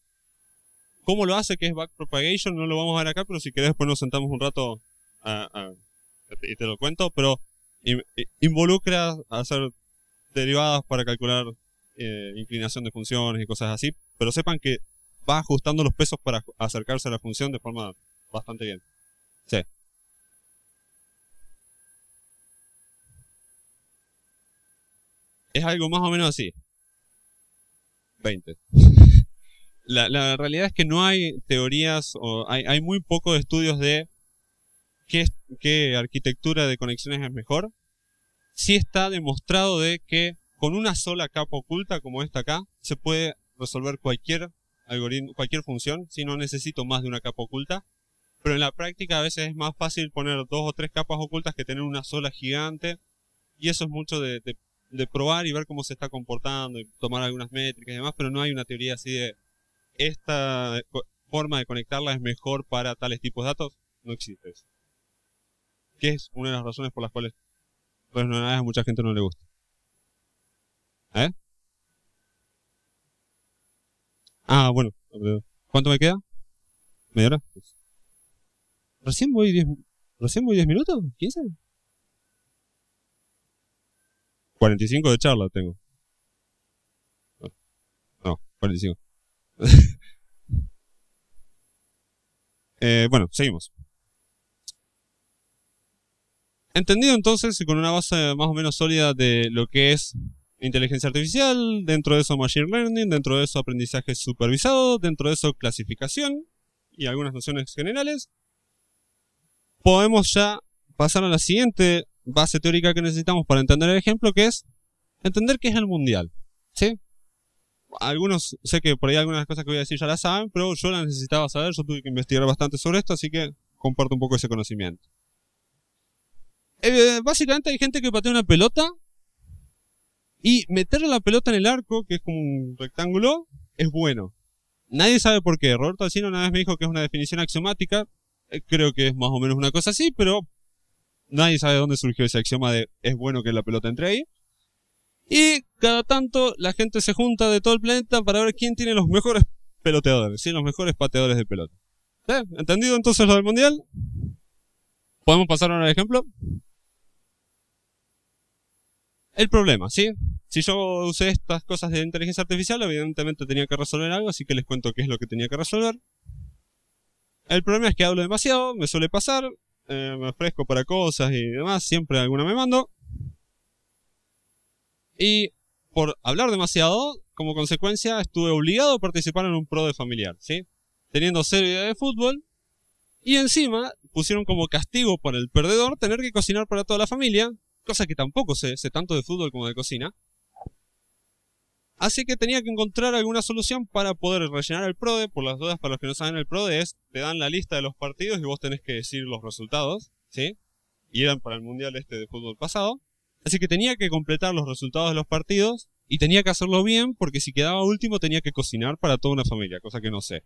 ¿Cómo lo hace? Que es backpropagation, no lo vamos a ver acá, pero si querés después nos sentamos un rato y te lo cuento, pero involucra hacer derivadas para calcular inclinación de funciones y cosas así, pero sepan que va ajustando los pesos para acercarse a la función de forma bastante bien. Sí. Es algo más o menos así. 20. La realidad es que no hay teorías, o hay muy pocos estudios de qué arquitectura de conexiones es mejor. Sí está demostrado de que con una sola capa oculta, como esta acá, se puede resolver cualquier algoritmo, cualquier función, si no necesito más de una capa oculta. Pero en la práctica a veces es más fácil poner 2 o 3 capas ocultas que tener una sola gigante. Y eso es mucho de probar y ver cómo se está comportando y tomar algunas métricas y demás, pero no hay una teoría así de esta forma de conectarla es mejor para tales tipos de datos. No existe eso. Que es una de las razones por las cuales pues, a mucha gente no le gusta. ¿Eh? Ah, bueno. ¿Cuánto me queda? ¿Media hora? ¿Recién voy 10 minutos? ¿15? 45 de charla tengo. No, 45. Bueno, seguimos. Entendido entonces y con una base más o menos sólida de lo que es inteligencia artificial, dentro de eso machine learning, dentro de eso aprendizaje supervisado, dentro de eso clasificación y algunas nociones generales, podemos ya pasar a la siguiente base teórica que necesitamos para entender el ejemplo, que es entender qué es el mundial. ¿Sí? Algunos, sé que por ahí algunas cosas que voy a decir ya las saben, pero yo las necesitaba saber, yo tuve que investigar bastante sobre esto, así que comparto un poco ese conocimiento. Básicamente hay gente que patea una pelota y meterle la pelota en el arco, que es como un rectángulo, es bueno. Nadie sabe por qué. Roberto Alsina una vez me dijo que es una definición axiomática, creo que es más o menos una cosa así, pero nadie sabe de dónde surgió ese axioma de es bueno que la pelota entre ahí. Y cada tanto la gente se junta de todo el planeta para ver quién tiene los mejores peloteadores, ¿sí? Los mejores pateadores de pelota. ¿Sí? ¿Entendido entonces lo del mundial? ¿Podemos pasar ahora al ejemplo? El problema, ¿sí? Si yo usé estas cosas de inteligencia artificial, evidentemente tenía que resolver algo, así que les cuento qué es lo que tenía que resolver. El problema es que hablo demasiado, me suele pasar, me ofrezco para cosas y demás, siempre alguna me mando. Y por hablar demasiado, como consecuencia, estuve obligado a participar en un pro de familiar, ¿sí? Teniendo cero idea de fútbol, y encima pusieron como castigo para el perdedor tener que cocinar para toda la familia, cosa que tampoco sé tanto de fútbol como de cocina. Así que tenía que encontrar alguna solución para poder rellenar el PRODE. Por las dudas, para los que no saben, el PRODE es, te dan la lista de los partidos y vos tenés que decir los resultados, ¿sí? Y eran para el mundial de fútbol pasado. Así que tenía que completar los resultados de los partidos y tenía que hacerlo bien porque si quedaba último tenía que cocinar para toda una familia, cosa que no sé.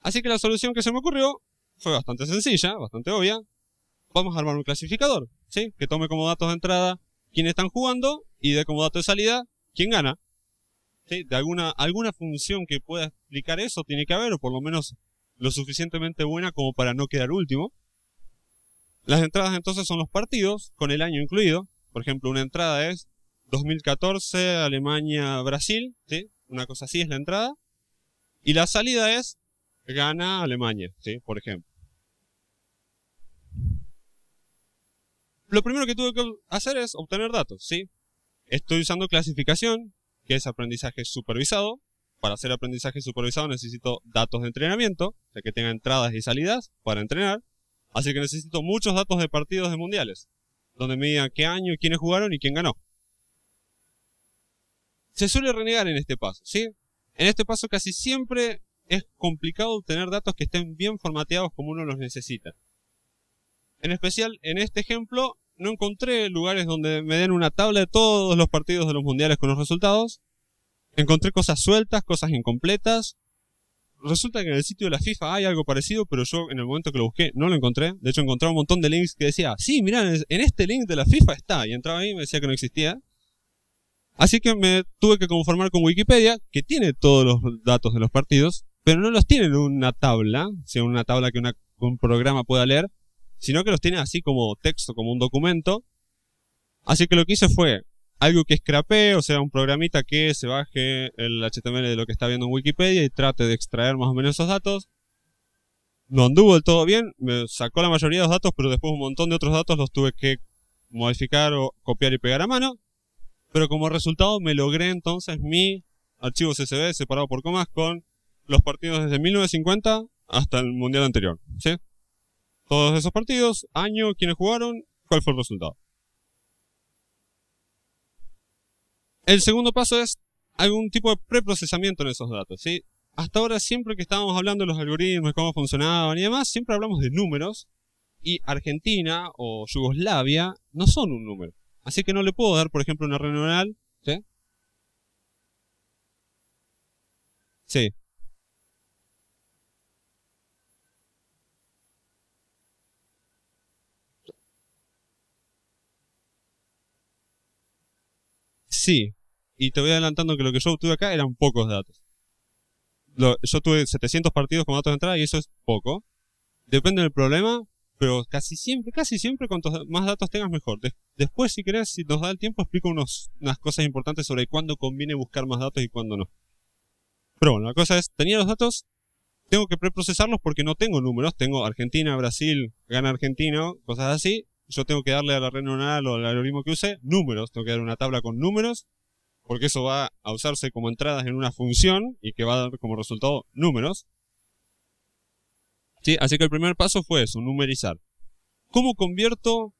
Así que la solución que se me ocurrió fue bastante sencilla, bastante obvia. Vamos a armar un clasificador, ¿sí? Que tome como datos de entrada quiénes están jugando y dé como dato de salida quién gana. ¿Sí? De alguna función que pueda explicar eso tiene que haber, o por lo menos lo suficientemente buena como para no quedar último. Las entradas entonces son los partidos, con el año incluido. Por ejemplo, una entrada es 2014 Alemania-Brasil, ¿sí? Una cosa así es la entrada. Y la salida es gana Alemania, ¿sí? Por ejemplo. Lo primero que tuve que hacer es obtener datos, ¿sí? Estoy usando clasificación, que es aprendizaje supervisado. Para hacer aprendizaje supervisado necesito datos de entrenamiento, o sea que tenga entradas y salidas para entrenar. Así que necesito muchos datos de partidos de mundiales, donde me digan qué año, quiénes jugaron y quién ganó. Se suele renegar en este paso, ¿sí? En este paso casi siempre es complicado obtener datos que estén bien formateados como uno los necesita. En especial, en este ejemplo, no encontré lugares donde me den una tabla de todos los partidos de los mundiales con los resultados. Encontré cosas sueltas, cosas incompletas. Resulta que en el sitio de la FIFA hay algo parecido, pero yo en el momento que lo busqué no lo encontré. De hecho, encontré un montón de links que decía, sí, mirá, en este link de la FIFA está. Y entraba ahí y me decía que no existía. Así que me tuve que conformar con Wikipedia, que tiene todos los datos de los partidos, pero no los tiene en una tabla, o sea, una tabla que un programa pueda leer, sino que los tiene así como texto, como un documento. Así que lo que hice fue algo que scrapeé, o sea, un programita que se baje el HTML de lo que está viendo en Wikipedia y trate de extraer más o menos esos datos. No anduvo del todo bien, me sacó la mayoría de los datos, pero después un montón de otros datos los tuve que modificar o copiar y pegar a mano. Pero como resultado me logré entonces mi archivo CSV separado por comas con los partidos desde 1950 hasta el mundial anterior, ¿sí? Todos esos partidos, año, quiénes jugaron, cuál fue el resultado. El segundo paso es algún tipo de preprocesamiento en esos datos, ¿sí? Hasta ahora siempre que estábamos hablando de los algoritmos, cómo funcionaban y demás, siempre hablamos de números, y Argentina o Yugoslavia no son un número. Así que no le puedo dar, por ejemplo, una red neuronal, ¿sí? Sí. Sí. Y te voy adelantando que lo que yo obtuve acá eran pocos datos. Yo tuve 700 partidos con datos de entrada y eso es poco. Depende del problema, pero casi siempre cuantos más datos tengas mejor. Después, si querés, si nos da el tiempo, explico unas cosas importantes sobre cuándo conviene buscar más datos y cuándo no. Pero bueno, la cosa es, tenía los datos, tengo que preprocesarlos porque no tengo números. Tengo Argentina, Brasil, gana Argentino, cosas así. Yo tengo que darle a la red neuronal o al algoritmo que use números. Tengo que dar una tabla con números, porque eso va a usarse como entradas en una función y que va a dar como resultado números. ¿Sí? Así que el primer paso fue eso, numerizar. ¿Cómo convierto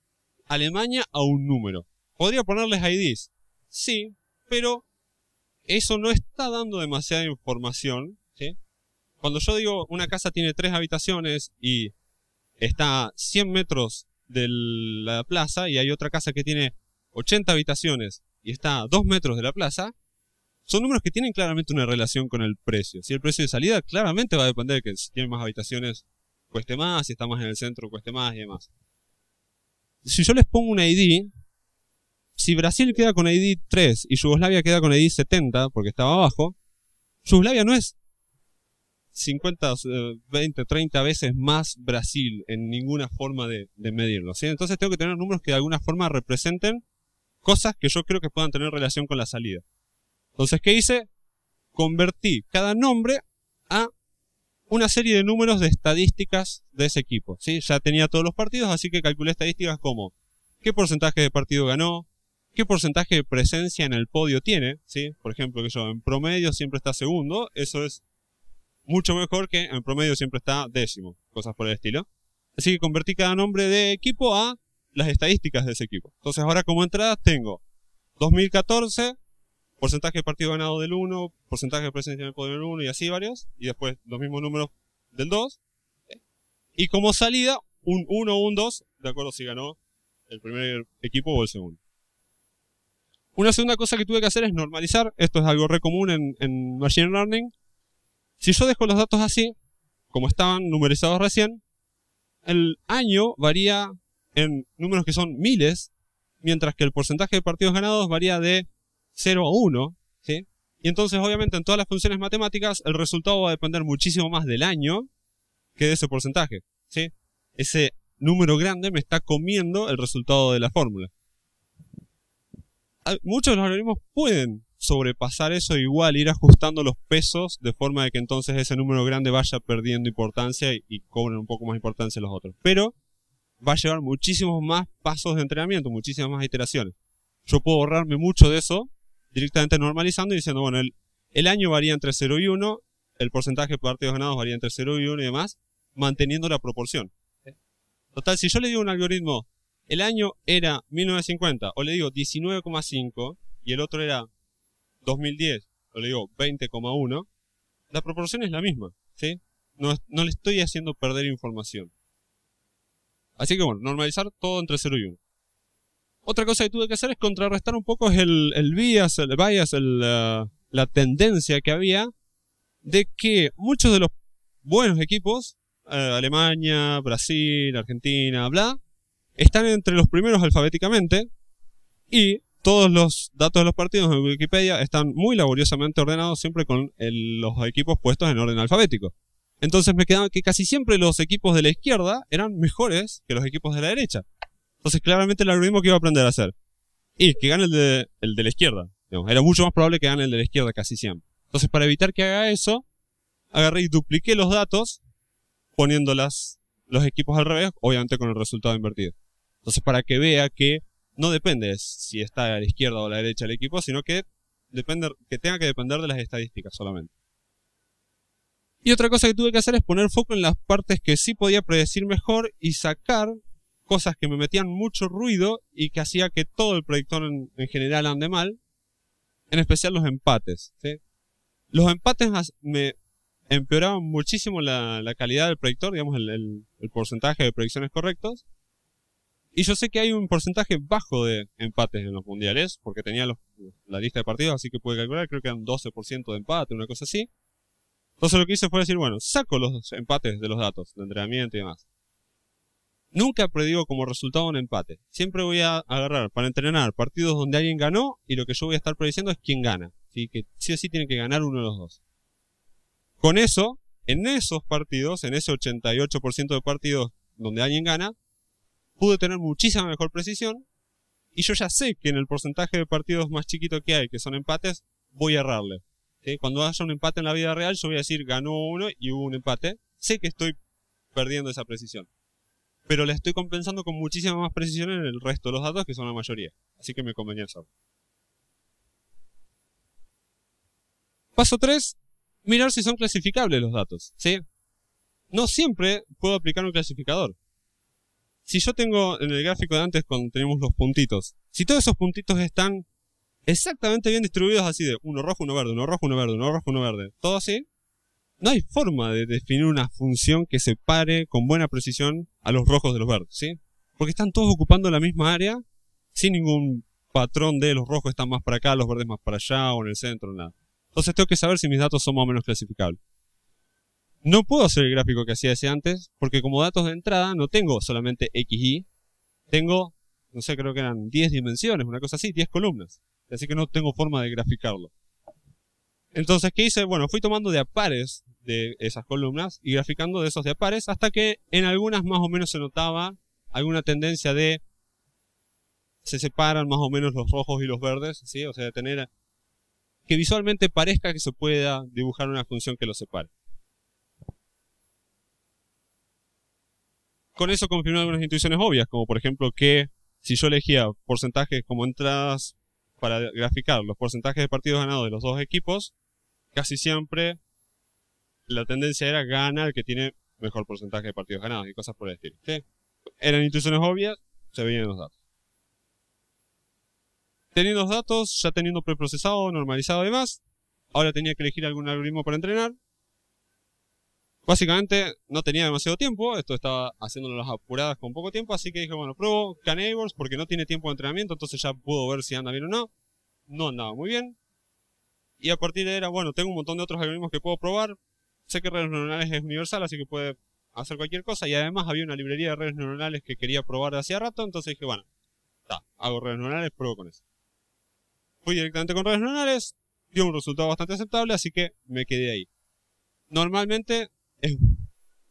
Alemania a un número? ¿Podría ponerles IDs? Sí, pero eso no está dando demasiada información, ¿sí? Cuando yo digo una casa tiene 3 habitaciones y está a 100 metros de la plaza y hay otra casa que tiene 80 habitaciones y está a 2 metros de la plaza, son números que tienen claramente una relación con el precio. Si el precio de salida claramente va a depender de que si tiene más habitaciones cueste más, si está más en el centro cueste más y demás. Si yo les pongo un ID, si Brasil queda con ID 3 y Yugoslavia queda con ID 70 porque estaba abajo, Yugoslavia no es 50, 20, 30 veces más Brasil en ninguna forma de medirlo, ¿sí? Entonces tengo que tener números que de alguna forma representen cosas que yo creo que puedan tener relación con la salida. Entonces, ¿qué hice? Convertí cada nombre a una serie de números de estadísticas de ese equipo, ¿sí? Ya tenía todos los partidos, así que calculé estadísticas como qué porcentaje de partido ganó, qué porcentaje de presencia en el podio tiene, ¿sí? Por ejemplo, que yo en promedio siempre está segundo, eso es mucho mejor que en promedio siempre está décimo, cosas por el estilo. Así que convertí cada nombre de equipo a las estadísticas de ese equipo. Entonces ahora como entradas tengo 2014, porcentaje de partido ganado del 1, porcentaje de presencia en el podio del 1 y así varios. Y después los mismos números del 2. Y como salida, un 1 o un 2, de acuerdo si ganó el primer equipo o el segundo. Una segunda cosa que tuve que hacer es normalizar. Esto es algo re común en Machine Learning. Si yo dejo los datos así, como estaban numerizados recién, el año varía en números que son miles, mientras que el porcentaje de partidos ganados varía de 0 a 1, ¿sí? Y entonces, obviamente, en todas las funciones matemáticas, el resultado va a depender muchísimo más del año que de ese porcentaje, ¿sí? Ese número grande me está comiendo el resultado de la fórmula. Muchos de los algoritmos pueden sobrepasar eso, igual ir ajustando los pesos de forma de que entonces ese número grande vaya perdiendo importancia y cobren un poco más importancia los otros. Pero va a llevar muchísimos más pasos de entrenamiento, muchísimas más iteraciones. Yo puedo ahorrarme mucho de eso directamente normalizando y diciendo, bueno, el año varía entre 0 y 1, el porcentaje de partidos ganados varía entre 0 y 1 y demás, manteniendo la proporción. Total, si yo le digo a un algoritmo, el año era 1950, o le digo 19,5, y el otro era 2010, o le digo 20,1, la proporción es la misma, ¿sí? No le estoy haciendo perder información. Así que bueno, normalizar todo entre 0 y 1. Otra cosa que tuve que hacer es contrarrestar un poco el bias, la tendencia que había de que muchos de los buenos equipos, Alemania, Brasil, Argentina, bla, están entre los primeros alfabéticamente y todos los datos de los partidos en Wikipedia están muy laboriosamente ordenados siempre con los equipos puestos en orden alfabético. Entonces me quedaba que casi siempre los equipos de la izquierda eran mejores que los equipos de la derecha. Entonces claramente el algoritmo que iba a aprender a hacer y que gane el de la izquierda. Digamos, era mucho más probable que gane el de la izquierda casi siempre. Entonces para evitar que haga eso, agarré y dupliqué los datos poniendo los equipos al revés, obviamente con el resultado invertido. Entonces para que vea que no depende si está a la izquierda o a la derecha el equipo, sino que tenga que depender de las estadísticas solamente. Y otra cosa que tuve que hacer es poner foco en las partes que sí podía predecir mejor y sacar cosas que me metían mucho ruido y que hacía que todo el predictor en general ande mal, en especial los empates, ¿sí? Los empates me empeoraban muchísimo la calidad del predictor, digamos el porcentaje de predicciones correctos. Y yo sé que hay un porcentaje bajo de empates en los mundiales, porque tenía la lista de partidos, así que pude calcular, creo que eran 12% de empate, una cosa así. Entonces lo que hice fue decir, bueno, saco los empates de los datos, de entrenamiento y demás. Nunca predigo como resultado un empate. Siempre voy a agarrar para entrenar partidos donde alguien ganó y lo que yo voy a estar prediciendo es quién gana. ¿Sí? Que sí o sí tiene que ganar uno de los dos. Con eso, en esos partidos, en ese 88% de partidos donde alguien gana, pude tener muchísima mejor precisión y yo ya sé que en el porcentaje de partidos más chiquito que hay, que son empates, voy a errarle. ¿sí? Cuando haya un empate en la vida real, yo voy a decir ganó uno y hubo un empate. Sé que estoy perdiendo esa precisión, pero la estoy compensando con muchísima más precisión en el resto de los datos, que son la mayoría. Así que me convenía hacerlo. Paso 3, mirar si son clasificables los datos, ¿sí? No siempre puedo aplicar un clasificador. Si yo tengo en el gráfico de antes, cuando tenemos los puntitos, si todos esos puntitos están exactamente bien distribuidos así de uno rojo, uno verde, uno rojo, uno verde, uno rojo, uno verde, todo así, no hay forma de definir una función que separe con buena precisión a los rojos de los verdes, ¿sí? Porque están todos ocupando la misma área, sin ningún patrón de los rojos están más para acá, los verdes más para allá, o en el centro, nada. Entonces tengo que saber si mis datos son más o menos clasificables. No puedo hacer el gráfico que hacía antes, porque como datos de entrada no tengo solamente XY, tengo, no sé, creo que eran 10 dimensiones, una cosa así, 10 columnas. Así que no tengo forma de graficarlo. Entonces, ¿qué hice? Bueno, fui tomando de a pares de esas columnas y graficando de esos de a pares hasta que en algunas más o menos se notaba alguna tendencia de se separan más o menos los rojos y los verdes, ¿sí? O sea, de tener que visualmente parezca que se pueda dibujar una función que los separe. Con eso confirmé algunas intuiciones obvias, como por ejemplo que si yo elegía porcentajes como entradas para graficar los porcentajes de partidos ganados de los dos equipos, casi siempre la tendencia era gana el que tiene mejor porcentaje de partidos ganados y cosas por el estilo, ¿sí? Eran intuiciones obvias, se veían los datos. Teniendo los datos, ya teniendo preprocesado, normalizado y demás, ahora tenía que elegir algún algoritmo para entrenar. Básicamente no tenía demasiado tiempo, esto estaba haciéndolo las apuradas con poco tiempo, así que dije, bueno, pruebo K-Neighbors porque no tiene tiempo de entrenamiento, entonces ya puedo ver si anda bien o no. No andaba muy bien. Y a partir de ahí era, bueno, tengo un montón de otros algoritmos que puedo probar. Sé que redes neuronales es universal, así que puede hacer cualquier cosa. Y además había una librería de redes neuronales que quería probar de hacía rato, entonces dije, bueno, hago redes neuronales, pruebo con eso. Fui directamente con redes neuronales, dio un resultado bastante aceptable, así que me quedé ahí. Normalmente,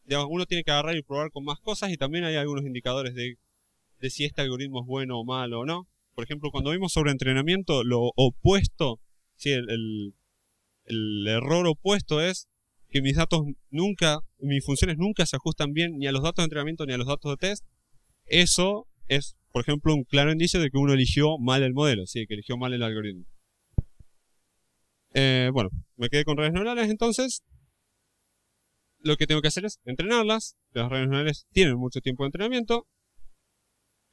digamos, uno tiene que agarrar y probar con más cosas y también hay algunos indicadores de si este algoritmo es bueno o malo o no. Por ejemplo, cuando vimos sobre entrenamiento, lo opuesto, sí, el error opuesto es que mis datos mis funciones nunca se ajustan bien ni a los datos de entrenamiento ni a los datos de test. Eso es, por ejemplo, un claro indicio de que uno eligió mal el modelo, sí, que eligió mal el algoritmo. Bueno, me quedé con redes neuronales entonces. Lo que tengo que hacer es entrenarlas. Las redes neuronales tienen mucho tiempo de entrenamiento.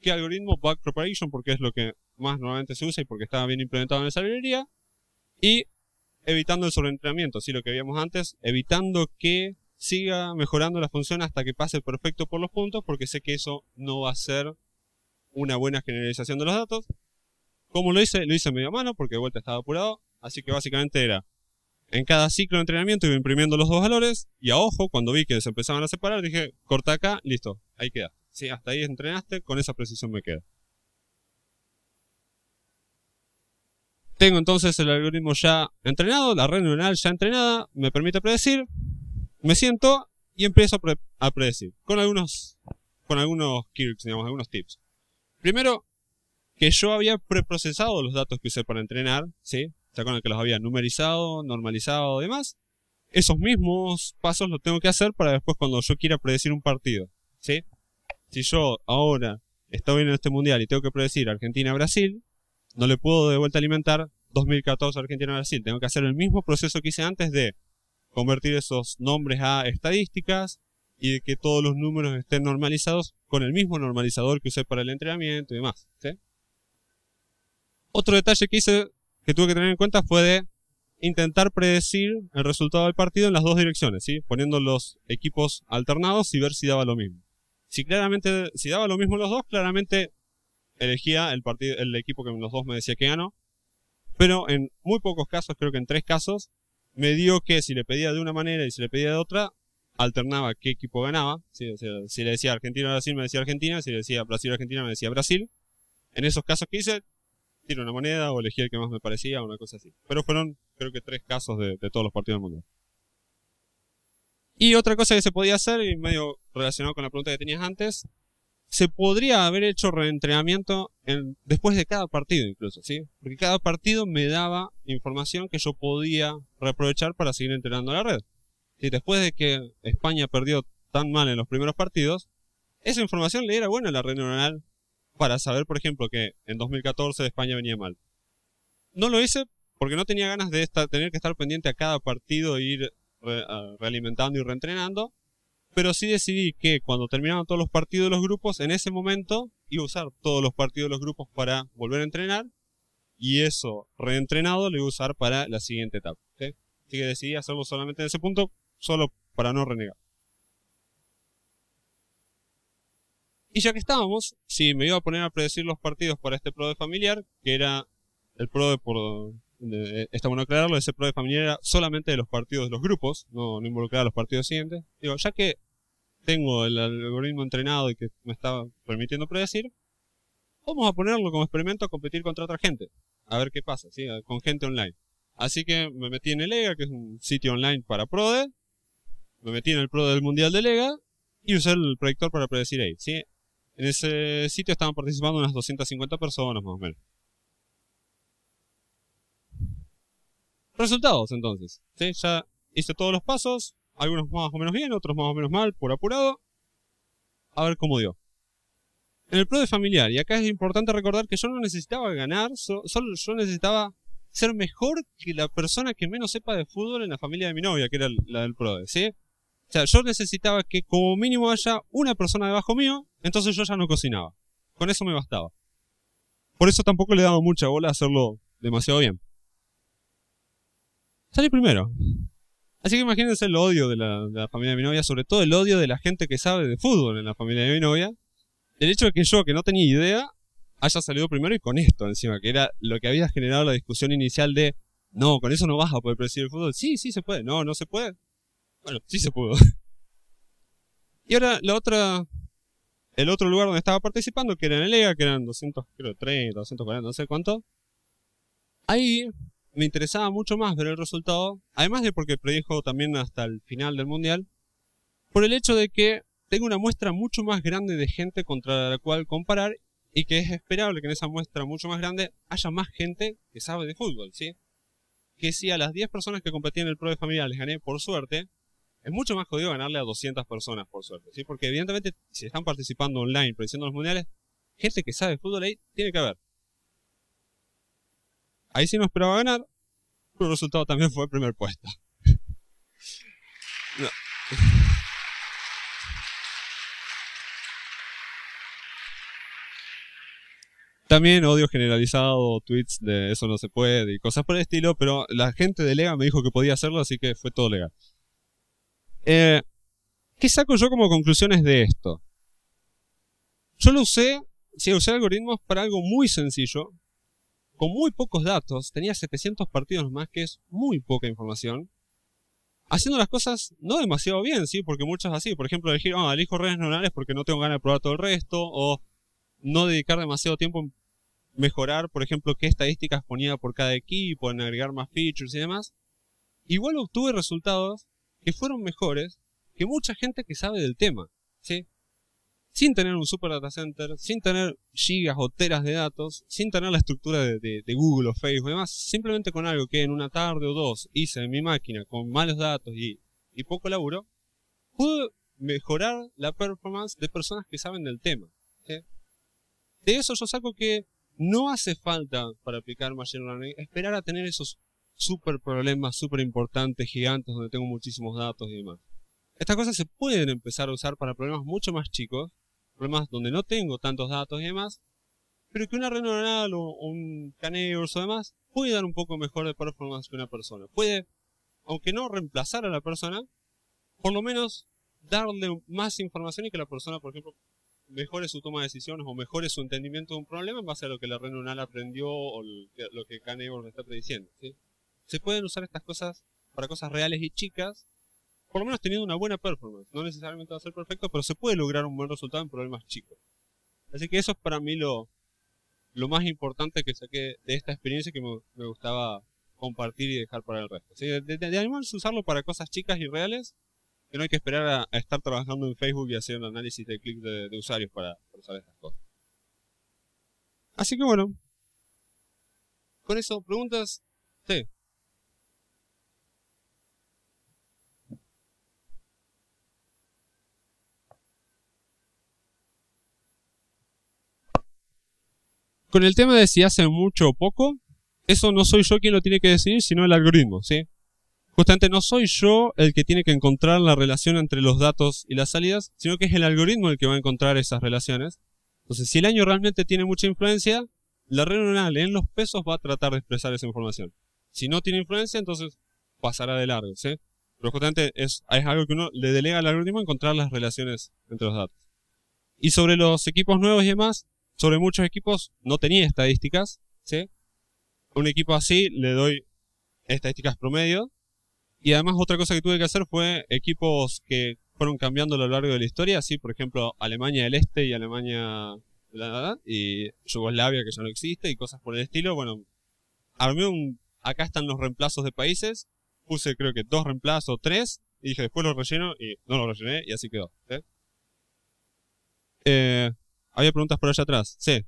¿Qué algoritmo? Backpropagation, porque es lo que más normalmente se usa y porque estaba bien implementado en esa librería. Y evitando el sobreentrenamiento, ¿sí? Lo que habíamos antes, evitando que siga mejorando la función hasta que pase perfecto por los puntos, porque sé que eso no va a ser una buena generalización de los datos. ¿Cómo lo hice? Lo hice medio a mano, porque de vuelta estaba apurado. Así que básicamente era, en cada ciclo de entrenamiento iba imprimiendo los dos valores, y a ojo, cuando vi que se empezaban a separar, dije, corta acá, listo, ahí queda. Sí, hasta ahí entrenaste, con esa precisión me queda. Tengo entonces el algoritmo ya entrenado, la red neuronal ya entrenada, me permite predecir, me siento y empiezo a predecir, con algunos quirks, digamos, algunos tips. Primero, que yo había preprocesado los datos que usé para entrenar, ¿sí? ¿Se acuerdan que los había numerizado, normalizado y demás? Esos mismos pasos los tengo que hacer para después cuando yo quiera predecir un partido, ¿sí? Si yo ahora estoy en este mundial y tengo que predecir Argentina-Brasil, no le puedo de vuelta alimentar 2014 Argentina-Brasil. Tengo que hacer el mismo proceso que hice antes de convertir esos nombres a estadísticas y de que todos los números estén normalizados con el mismo normalizador que usé para el entrenamiento y demás, ¿sí? Otro detalle que hice, que tuve que tener en cuenta, fue de intentar predecir el resultado del partido en las dos direcciones, ¿sí? Poniendo los equipos alternados y ver si daba lo mismo. Si daba lo mismo los dos, claramente elegía el equipo que los dos me decía que ganó. Pero en muy pocos casos, creo que en 3 casos, me dio que si le pedía de una manera y si le pedía de otra, alternaba qué equipo ganaba. ¿Sí? O sea, si le decía Argentina-Brasil, me decía Argentina. Si le decía Brasil-Argentina, me decía Brasil. En esos casos que hice, tiro una moneda o elegí el que más me parecía o una cosa así. Pero fueron, creo que 3 casos de todos los partidos del mundo. Y otra cosa que se podía hacer, y medio relacionado con la pregunta que tenías antes, se podría haber hecho reentrenamiento después de cada partido incluso, ¿sí? Porque cada partido me daba información que yo podía reaprovechar para seguir entrenando la red. ¿Sí? Después de que España perdió tan mal en los primeros partidos, esa información le era buena a la red neuronal para saber, por ejemplo, que en 2014 España venía mal. No lo hice porque no tenía ganas de tener que estar pendiente a cada partido e ir realimentando y reentrenando. Pero sí decidí que cuando terminaban todos los partidos de los grupos, en ese momento iba a usar todos los partidos de los grupos para volver a entrenar. Y eso reentrenado lo iba a usar para la siguiente etapa. ¿Sí? Así que decidí hacerlo solamente en ese punto, solo para no renegar. Y ya que estábamos, sí, me iba a poner a predecir los partidos para este PRODE familiar, que era el PRODE está bueno aclararlo, ese PRODE familiar era solamente de los partidos de los grupos, no involucraba a los partidos siguientes. Digo, ya que tengo el algoritmo entrenado y que me está permitiendo predecir, vamos a ponerlo como experimento a competir contra otra gente. A ver qué pasa, ¿sí? Con gente online. Así que me metí en el EGA, que es un sitio online para PRODE. Me metí en el PRODE del Mundial de EGA y usé el predictor para predecir ahí, ¿sí? En ese sitio estaban participando unas 250 personas más o menos. Resultados entonces, ¿sí? Ya hice todos los pasos, algunos más o menos bien, otros más o menos mal, por apurado. A ver cómo dio. En el PRODE familiar, y acá es importante recordar que yo no necesitaba ganar, solo yo necesitaba ser mejor que la persona que menos sepa de fútbol en la familia de mi novia, que era la del PRODE, ¿sí? O sea, yo necesitaba que como mínimo haya una persona debajo mío, entonces yo ya no cocinaba. Con eso me bastaba. Por eso tampoco le daba mucha bola a hacerlo demasiado bien. Salí primero. Así que imagínense el odio de la familia de mi novia, sobre todo el odio de la gente que sabe de fútbol en la familia de mi novia. El hecho de que yo, que no tenía idea, haya salido primero y con esto encima, que era lo que había generado la discusión inicial de no, con eso no vas a poder predecir el fútbol. Sí, sí se puede. No, no se puede. Bueno, sí se pudo. Y ahora el otro lugar donde estaba participando, que era en el EGA, que eran 230, 240, no sé cuánto. Ahí me interesaba mucho más ver el resultado, además de porque predijo también hasta el final del Mundial, por el hecho de que tengo una muestra mucho más grande de gente contra la cual comparar y que es esperable que en esa muestra mucho más grande haya más gente que sabe de fútbol, ¿sí? Que si a las 10 personas que competían en el PRODE familiar les gané por suerte, es mucho más jodido ganarle a 200 personas por suerte, ¿sí? Porque evidentemente si están participando online prediciendo los mundiales, gente que sabe de fútbol ahí tiene que haber. Ahí sí no esperaba ganar, pero el resultado también fue el primer puesto. No. También odio generalizado, tweets de eso no se puede y cosas por el estilo, pero la gente de Lega me dijo que podía hacerlo, así que fue todo legal. ¿Qué saco yo como conclusiones de esto? Yo lo usé algoritmos para algo muy sencillo, con muy pocos datos, tenía 700 partidos más, que es muy poca información, haciendo las cosas no demasiado bien, ¿sí? Porque muchas así, por ejemplo, elijo redes neuronales porque no tengo ganas de probar todo el resto, o no dedicar demasiado tiempo en mejorar, por ejemplo, qué estadísticas ponía por cada equipo, en agregar más features y demás. Igual obtuve resultados que fueron mejores que mucha gente que sabe del tema, ¿sí? Sin tener un super data center, sin tener gigas o teras de datos, sin tener la estructura de Google o Facebook y demás, simplemente con algo que en una tarde o dos hice en mi máquina con malos datos y poco laburo, pude mejorar la performance de personas que saben del tema, ¿sí? De eso yo saco que no hace falta para aplicar Machine Learning esperar a tener esos super problemas, super importantes, gigantes, donde tengo muchísimos datos y demás. Estas cosas se pueden empezar a usar para problemas mucho más chicos, problemas donde no tengo tantos datos y demás, pero que una red neuronal o un K-Neighbors o demás puede dar un poco mejor de performance que una persona. Puede, aunque no reemplazar a la persona, por lo menos darle más información y que la persona, por ejemplo, mejore su toma de decisiones o mejore su entendimiento de un problema en base a lo que la red neuronal aprendió o lo que K-Neighbors le está prediciendo, ¿sí? Se pueden usar estas cosas para cosas reales y chicas, por lo menos teniendo una buena performance. No necesariamente va a ser perfecto, pero se puede lograr un buen resultado en problemas chicos. Así que eso es para mí lo más importante que saqué de esta experiencia que me gustaba compartir y dejar para el resto. ¿Sí? De animarse a usarlo para cosas chicas y reales, que no hay que esperar a estar trabajando en Facebook y hacer un análisis de clics de usuarios para saber. usar estas cosas. Así que bueno, con eso, preguntas. Sí. Con el tema de si hace mucho o poco, eso no soy yo quien lo tiene que decidir, sino el algoritmo, ¿sí? Justamente no soy yo el que tiene que encontrar la relación entre los datos y las salidas, sino que es el algoritmo el que va a encontrar esas relaciones. Entonces, si el año realmente tiene mucha influencia, la red neuronal en los pesos va a tratar de expresar esa información. Si no tiene influencia, entonces pasará de largo, ¿sí? Pero justamente es algo que uno le delega al algoritmo encontrar las relaciones entre los datos. Y sobre los equipos nuevos y demás, sobre muchos equipos no tenía estadísticas, ¿sí? Un equipo así le doy estadísticas promedio. Y además otra cosa que tuve que hacer fue equipos que fueron cambiando a lo largo de la historia, así por ejemplo Alemania del Este y Alemania y Yugoslavia que ya no existe y cosas por el estilo. Bueno, acá están los reemplazos de países, puse creo que 2 reemplazos, 3, y dije después los relleno y no los rellené y así quedó, ¿sí? Había preguntas por allá atrás, sí.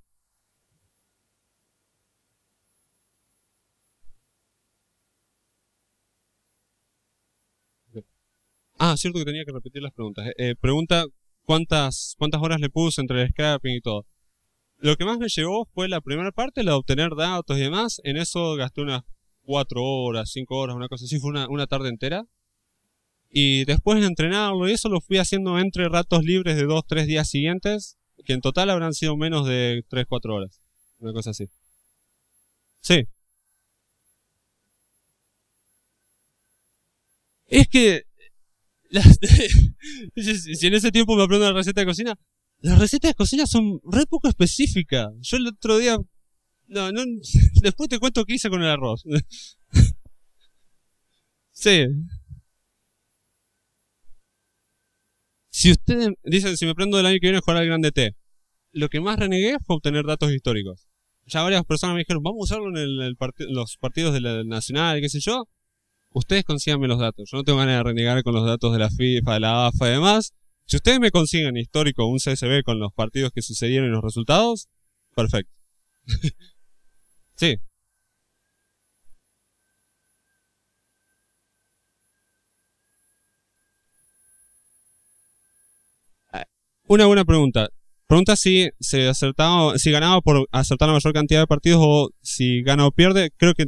Ah, cierto que tenía que repetir las preguntas. Pregunta cuántas horas le puse entre el scrapping y todo. Lo que más me llevó fue la primera parte, la de obtener datos y demás. En eso gasté unas 4 horas, 5 horas, una cosa así. Fue una tarde entera. Y después de entrenarlo y eso lo fui haciendo entre ratos libres de 2, 3 días siguientes, que en total habrán sido menos de 3, 4 horas. Una cosa así. Sí. Es que si en ese tiempo me aprendo la receta de cocina, las recetas de cocina son re poco específicas. Yo el otro día, no, después te cuento qué hice con el arroz. Sí. Si ustedes dicen, si me prendo del año que viene a jugar al Grande T, lo que más renegué fue obtener datos históricos. Ya varias personas me dijeron, vamos a usarlo en los partidos de la Nacional y qué sé yo. Ustedes consíganme los datos. Yo no tengo ganas de renegar con los datos de la FIFA, de la AFA y demás. Si ustedes me consiguen histórico un CSV con los partidos que sucedieron y los resultados, perfecto. Sí. Una buena pregunta. Pregunta si si ganaba por acertar la mayor cantidad de partidos o si gana o pierde. Creo que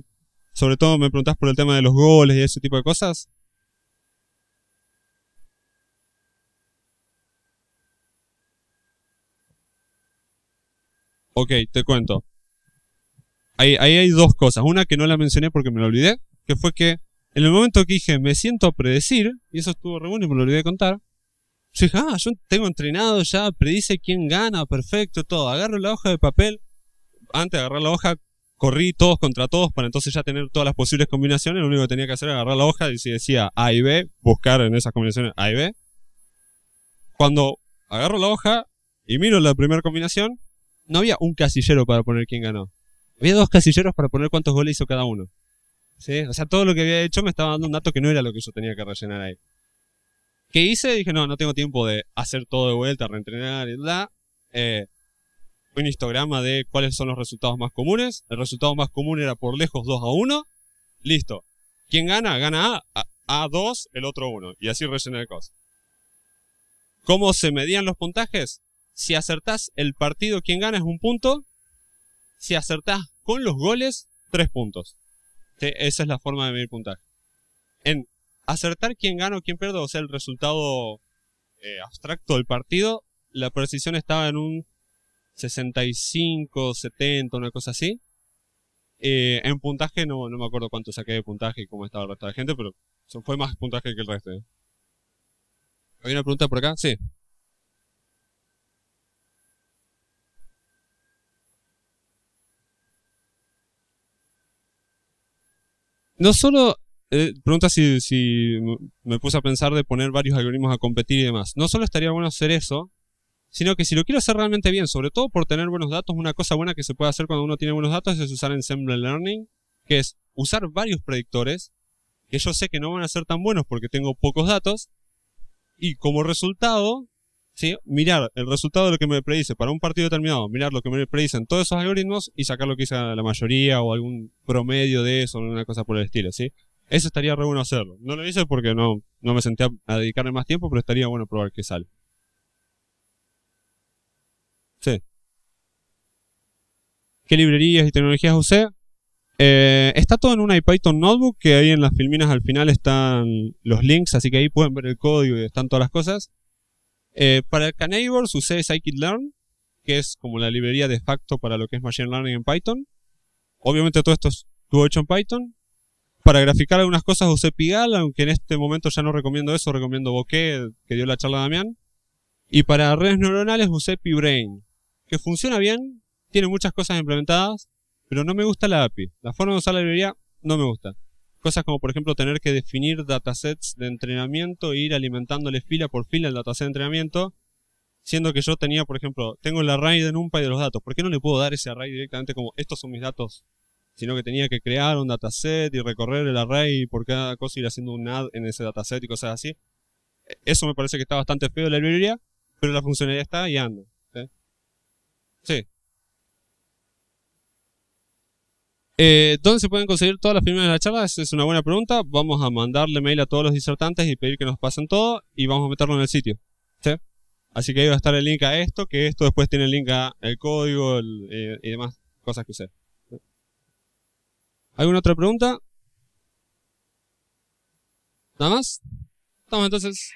sobre todo me preguntás por el tema de los goles y ese tipo de cosas. Ok, te cuento. Ahí hay 2 cosas. Una que no la mencioné porque me la olvidé, que fue que en el momento que dije me siento a predecir, y eso estuvo re bueno y me lo olvidé de contar, yo dije, yo tengo entrenado ya, predice quién gana, perfecto, todo. Agarro la hoja de papel, antes de agarrar la hoja, corrí todos contra todos para entonces ya tener todas las posibles combinaciones. Lo único que tenía que hacer era agarrar la hoja y si decía A y B, buscar en esas combinaciones A y B. Cuando agarro la hoja y miro la primera combinación, no había un casillero para poner quién ganó. Había 2 casilleros para poner cuántos goles hizo cada uno. ¿Sí? O sea, todo lo que había hecho me estaba dando un dato que no era lo que yo tenía que rellenar ahí. ¿Qué hice? Dije, no tengo tiempo de hacer todo de vuelta, reentrenar y bla. Un histograma de cuáles son los resultados más comunes. El resultado más común era por lejos 2-1. Listo. ¿Quién gana? Gana A 2, el otro 1. Y así rellené el coso. ¿Cómo se medían los puntajes? Si acertás el partido, quién gana es 1 punto. Si acertás con los goles, 3 puntos. ¿Sí? Esa es la forma de medir puntaje. En acertar quién gana o quién pierde, o sea, el resultado abstracto del partido, la precisión estaba en un 65, 70, una cosa así. En puntaje no me acuerdo cuánto saqué de puntaje y cómo estaba el resto de la gente, pero fue más puntaje que el resto. ¿Hay una pregunta por acá? Sí. No solo, pregunta si me puse a pensar de poner varios algoritmos a competir y demás. No solo estaría bueno hacer eso, sino que si lo quiero hacer realmente bien, sobre todo por tener buenos datos, una cosa buena que se puede hacer cuando uno tiene buenos datos es usar Ensemble Learning, que es usar varios predictores, que yo sé que no van a ser tan buenos porque tengo pocos datos, y como resultado, ¿sí? Mirar el resultado de lo que me predice para un partido determinado, mirar lo que me predicen todos esos algoritmos y sacar lo que hice la mayoría o algún promedio de eso, alguna cosa por el estilo, ¿sí? Eso estaría re bueno hacerlo. No lo hice porque no me senté a dedicarle más tiempo, pero estaría bueno probar qué sale. Sí. ¿Qué librerías y tecnologías usé? Está todo en una IPython Notebook, que ahí en las filminas al final están los links, así que ahí pueden ver el código y están todas las cosas. Para el K-Neighbors usé Scikit-learn, que es como la librería de facto para lo que es Machine Learning en Python. Obviamente todo esto estuvo hecho en Python. Para graficar algunas cosas usé Pigalle, aunque en este momento ya no recomiendo eso, recomiendo Bokeh, que dio la charla Damián. Y para redes neuronales usé PyBrain, que funciona bien, tiene muchas cosas implementadas, pero no me gusta la API. La forma de usar la librería no me gusta. Cosas como, por ejemplo, tener que definir datasets de entrenamiento e ir alimentándole fila por fila el dataset de entrenamiento, siendo que yo tenía, por ejemplo, tengo el array de NumPy de los datos. ¿Por qué no le puedo dar ese array directamente como, estos son mis datos? Sino que tenía que crear un dataset y recorrer el array y por cada cosa ir haciendo un add en ese dataset y cosas así. Eso me parece que está bastante feo de la librería, pero la funcionalidad está y anda. Sí. ¿Dónde se pueden conseguir todas las filmas de la charla? Esa es una buena pregunta. Vamos a mandarle mail a todos los disertantes y pedir que nos pasen todo y vamos a meterlo en el sitio. ¿Sí? Así que ahí va a estar el link a esto, que esto después tiene el link a el código y demás cosas que usé. ¿Alguna otra pregunta? ¿Nada más? Estamos entonces.